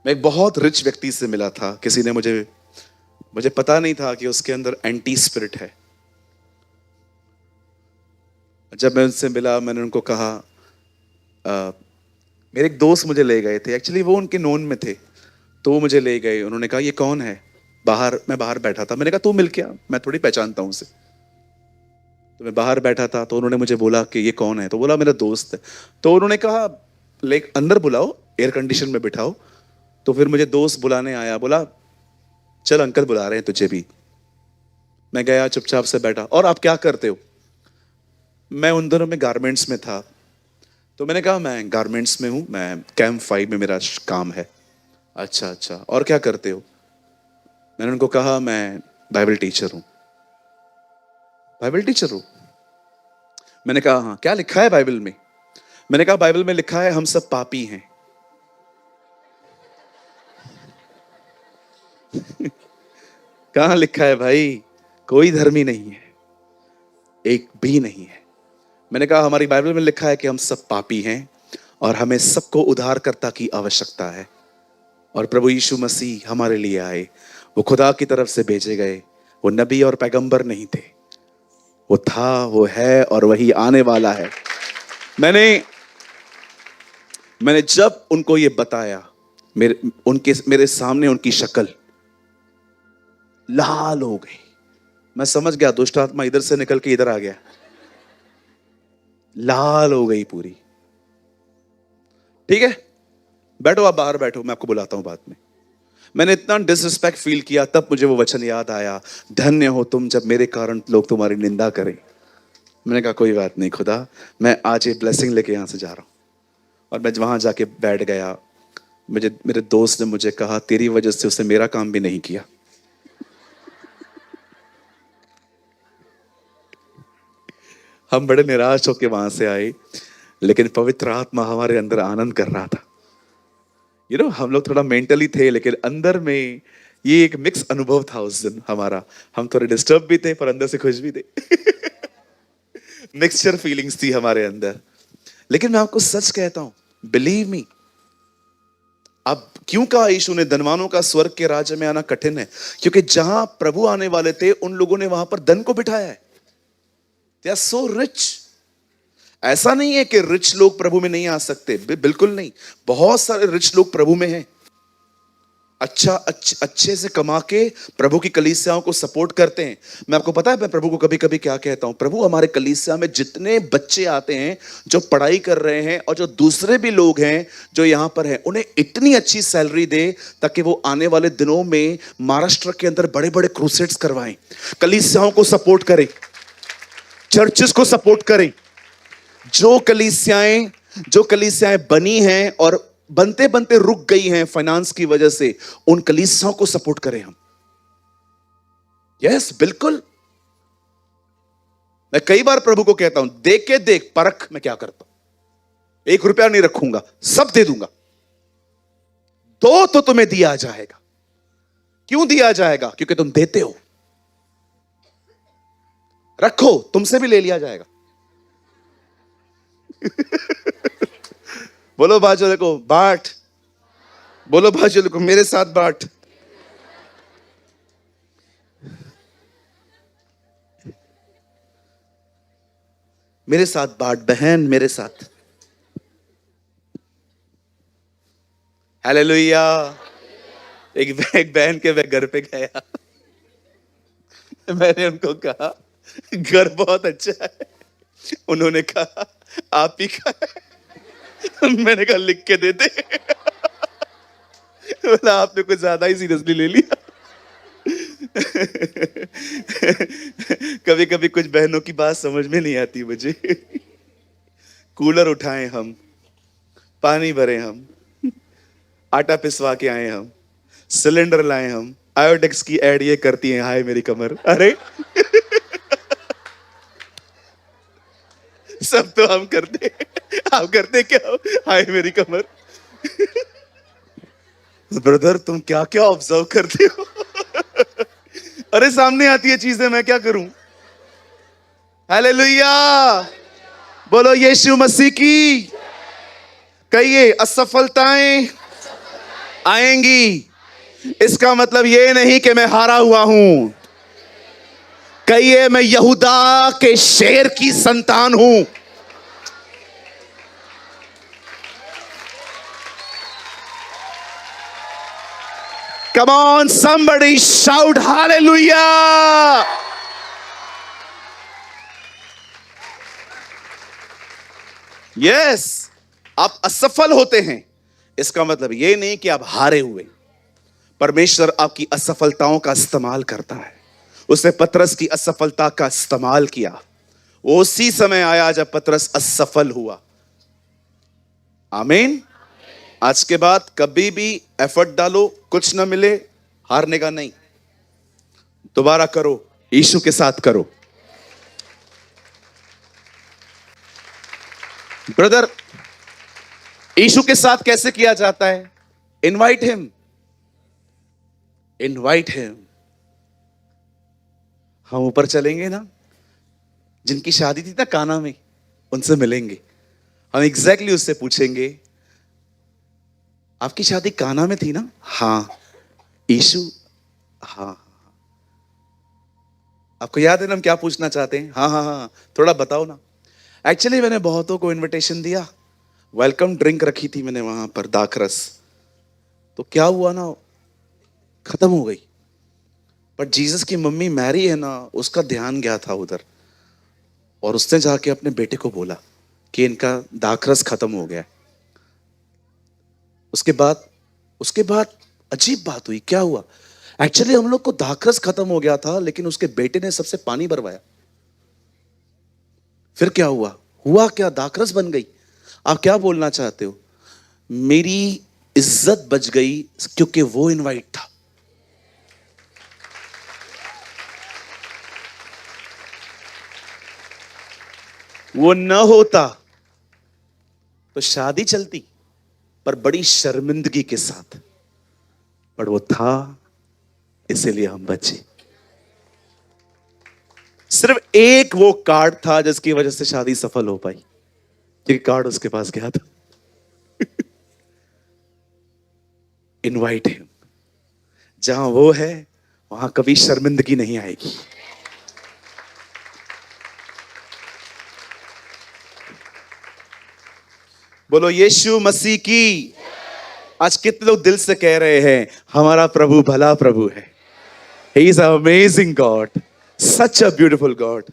मैं एक बहुत रिच व्यक्ति से मिला था, किसी ने मुझे पता नहीं था कि उसके अंदर एंटी स्पिरिट है। जब मैं उनसे मिला, मैंने उनको कहा, मेरे एक दोस्त मुझे ले गए थे, एक्चुअली वो उनके नोन में थे, तो वो मुझे ले गए। उन्होंने कहा ये कौन है? मैं बाहर बैठा था, मैंने कहा तू मिल के आ, मैं थोड़ी पहचानता हूं उसे। तो मैं बाहर बैठा था, तो उन्होंने मुझे बोला कि ये कौन है, तो बोला मेरा दोस्त है। तो उन्होंने कहा ले अंदर बुलाओ, एयर कंडीशन में बिठाओ। तो फिर मुझे दोस्त बुलाने आया, बोला चल अंकल बुला रहे हैं तुझे भी। मैं गया, चुपचाप से बैठा। और आप क्या करते हो? मैं उन दिनों में गारमेंट्स में था, तो मैंने कहा मैं गारमेंट्स में हूं, मैं कैंप 5 में मेरा काम है। अच्छा अच्छा, और क्या करते हो? मैंने उनको कहा मैं बाइबल टीचर हूं। बाइबल टीचर हूं? मैंने कहा हाँ, क्या लिखा है बाइबल में? मैंने कहा बाइबल में लिखा है हम सब पापी हैं। कहां लिखा है भाई? कोई धर्मी नहीं है, एक भी नहीं है। मैंने कहा हमारी बाइबल में लिखा है कि हम सब पापी हैं और हमें सबको उद्धारकर्ता की आवश्यकता है, और प्रभु यीशु मसीह हमारे लिए आए। वो खुदा की तरफ से भेजे गए, वो नबी और पैगंबर नहीं थे, वो था, वो है और वही आने वाला है। मैंने जब उनको ये बताया, मेरे सामने उनकी शक्ल लाल हो गई। मैं समझ गया दुष्ट आत्मा इधर से निकल के इधर आ गया। लाल हो गई पूरी। ठीक है, बैठो, आप बाहर बैठो, मैं आपको बुलाता हूं बाद में। मैंने इतना डिसरिस्पेक्ट फील किया, तब मुझे वो वचन याद आया, धन्य हो तुम जब मेरे कारण लोग तुम्हारी निंदा करें। मैंने कहा कोई बात नहीं खुदा, मैं आज ये ब्लेसिंग लेके यहां से जा रहा हूं। और मैं वहां जाके बैठ गया। मेरे दोस्त ने मुझे कहा तेरी वजह से उसने मेरा काम भी नहीं किया। हम बड़े निराश होकर वहां से आए, लेकिन पवित्र आत्मा हमारे अंदर आनंद कर रहा था। हम लोग थोड़ा मेंटली थे, लेकिन अंदर में ये एक मिक्स अनुभव था उस दिन हमारा। हम थोड़े डिस्टर्ब भी थे पर अंदर से खुश भी थे। मिक्सचर फीलिंग्स थी हमारे अंदर। लेकिन मैं आपको सच कहता हूं, बिलीव मी, अब क्यों कहा यीशु ने धनवानों का स्वर्ग के राज्य में आना कठिन है? क्योंकि जहां प्रभु आने वाले थे उन लोगों ने वहां पर धन को बिठाया है। They are so rich. ऐसा नहीं है कि रिच लोग प्रभु में नहीं आ सकते, बिल्कुल नहीं। बहुत सारे रिच लोग प्रभु में हैं, अच्छे से कमा के प्रभु की कलीसियाओं को सपोर्ट करते हैं। मैं आपको पता है मैं प्रभु को कभी कभी क्या कहता हूं, प्रभु हमारे कलीसिया में जितने बच्चे आते हैं जो पढ़ाई कर रहे हैं और जो दूसरे भी लोग हैं जो यहां पर हैं, उन्हें इतनी अच्छी सैलरी दे ताकि वो आने वाले दिनों में महाराष्ट्र के अंदर बड़े बड़े क्रूसेड्स करवाएं, कलीसियाओं को सपोर्ट करें, चर्चेस को सपोर्ट करें। जो कलीसियाएं बनी हैं और बनते बनते रुक गई हैं फाइनेंस की वजह से, उन कलीसियाओं को सपोर्ट करें हम। यस, बिल्कुल। मैं कई बार प्रभु को कहता हूं, देख परख मैं क्या करता हूं, 1 रुपया नहीं रखूंगा, सब दे दूंगा। दो तो तुम्हें दिया जाएगा। क्यों दिया जाएगा? क्योंकि तुम देते हो। रखो, तुमसे भी ले लिया जाएगा। बोलो बाजू को बांट, बोलो बाजू को मेरे साथ बांट। मेरे साथ बांट बहन, मेरे साथ। हालेलुया। एक बहन के मैं घर पे गया, मैंने उनको कहा घर बहुत अच्छा है। उन्होंने कहा आप ही का है। मैंने कहा लिख के दे दे। बोला आपने कुछ ज्यादा ही सीरियसली ले लिया। कभी कभी कुछ बहनों की बात समझ में नहीं आती मुझे। कूलर उठाए हम, पानी भरे हम, आटा पिसवा के आए हम, सिलेंडर लाए हम, आयोडेक्स की एड ये करती हैं हाय मेरी कमर। अरे सब तो हम करते, आप करते क्या हो? हाय मेरी कमर। ब्रदर तुम क्या क्या ऑब्जर्व करते हो? अरे सामने आती है चीजें, मैं क्या करूं? हालेलुया। बोलो यीशु मसीह की। कहिए असफलताएं आएंगी, इसका मतलब ये नहीं कि मैं हारा हुआ हूं। कहिए मैं यहूदा के शेर की संतान हूं। Come on, somebody shout hallelujah. Yes, आप असफल होते हैं, इसका मतलब यह नहीं कि आप हारे हुए। परमेश्वर आपकी असफलताओं का इस्तेमाल करता है। उसने पतरस की असफलता का इस्तेमाल किया। वो उसी समय आया जब पतरस असफल हुआ। आमीन। आज के बाद कभी भी एफर्ट डालो, कुछ ना मिले, हारने का नहीं, दोबारा करो, यीशु के साथ करो। ब्रदर, यीशु के साथ कैसे किया जाता है? Invite him, invite him. हम ऊपर चलेंगे ना, जिनकी शादी थी ना काना में, उनसे मिलेंगे। हम एग्जैक्टली उससे पूछेंगे आपकी शादी काना में थी ना? हाँ। यीशु? हाँ। आपको याद है ना हम क्या पूछना चाहते हैं? हाँ हाँ हाँ, थोड़ा बताओ ना। एक्चुअली मैंने बहुतों को इनविटेशन दिया, वेलकम ड्रिंक रखी थी मैंने वहां पर, दाखरस। तो क्या हुआ ना, खत्म हो गई। पर जीसस की मम्मी मैरी है ना, उसका ध्यान गया था उधर, और उसने जाके अपने बेटे को बोला कि इनका दाखरस खत्म हो गया। उसके बाद अजीब बात हुई। क्या हुआ? एक्चुअली हम लोग को दाखरस खत्म हो गया था, लेकिन उसके बेटे ने सबसे पानी भरवाया। फिर क्या हुआ? हुआ क्या? दाखरस बन गई। आप क्या बोलना चाहते हो? मेरी इज्जत बच गई क्योंकि वो इनवाइट था। वो न होता तो शादी चलती, पर बड़ी शर्मिंदगी के साथ। पर वो था, इसीलिए हम बचे। सिर्फ एक वो कार्ड था जिसकी वजह से शादी सफल हो पाई, क्योंकि कार्ड उसके पास गया था। Invite him. जहां वो है वहां कभी शर्मिंदगी नहीं आएगी। बोलो यीशु मसीह की। आज कितने लोग दिल से कह रहे हैं हमारा प्रभु भला प्रभु है। He is an amazing God, such a beautiful God.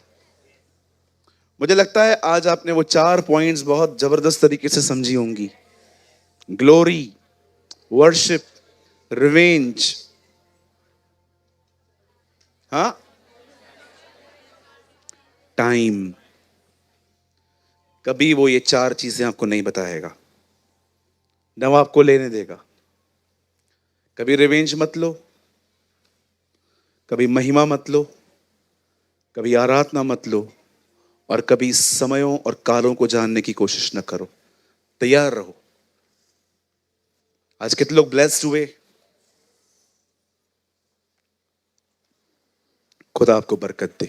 मुझे लगता है आज आपने वो 4 पॉइंट्स बहुत जबरदस्त तरीके से समझी होंगी। ग्लोरी, वर्शिप, रिवेंज, हाँ, टाइम। कभी वो ये 4 चीजें आपको नहीं बताएगा, न वो आपको लेने देगा। कभी रिवेंज मत लो, कभी महिमा मत लो, कभी आराधना मत लो, और कभी समयों और कालों को जानने की कोशिश न करो। तैयार रहो। आज कितने लोग ब्लेस्ड हुए? खुदा आपको बरकत दे।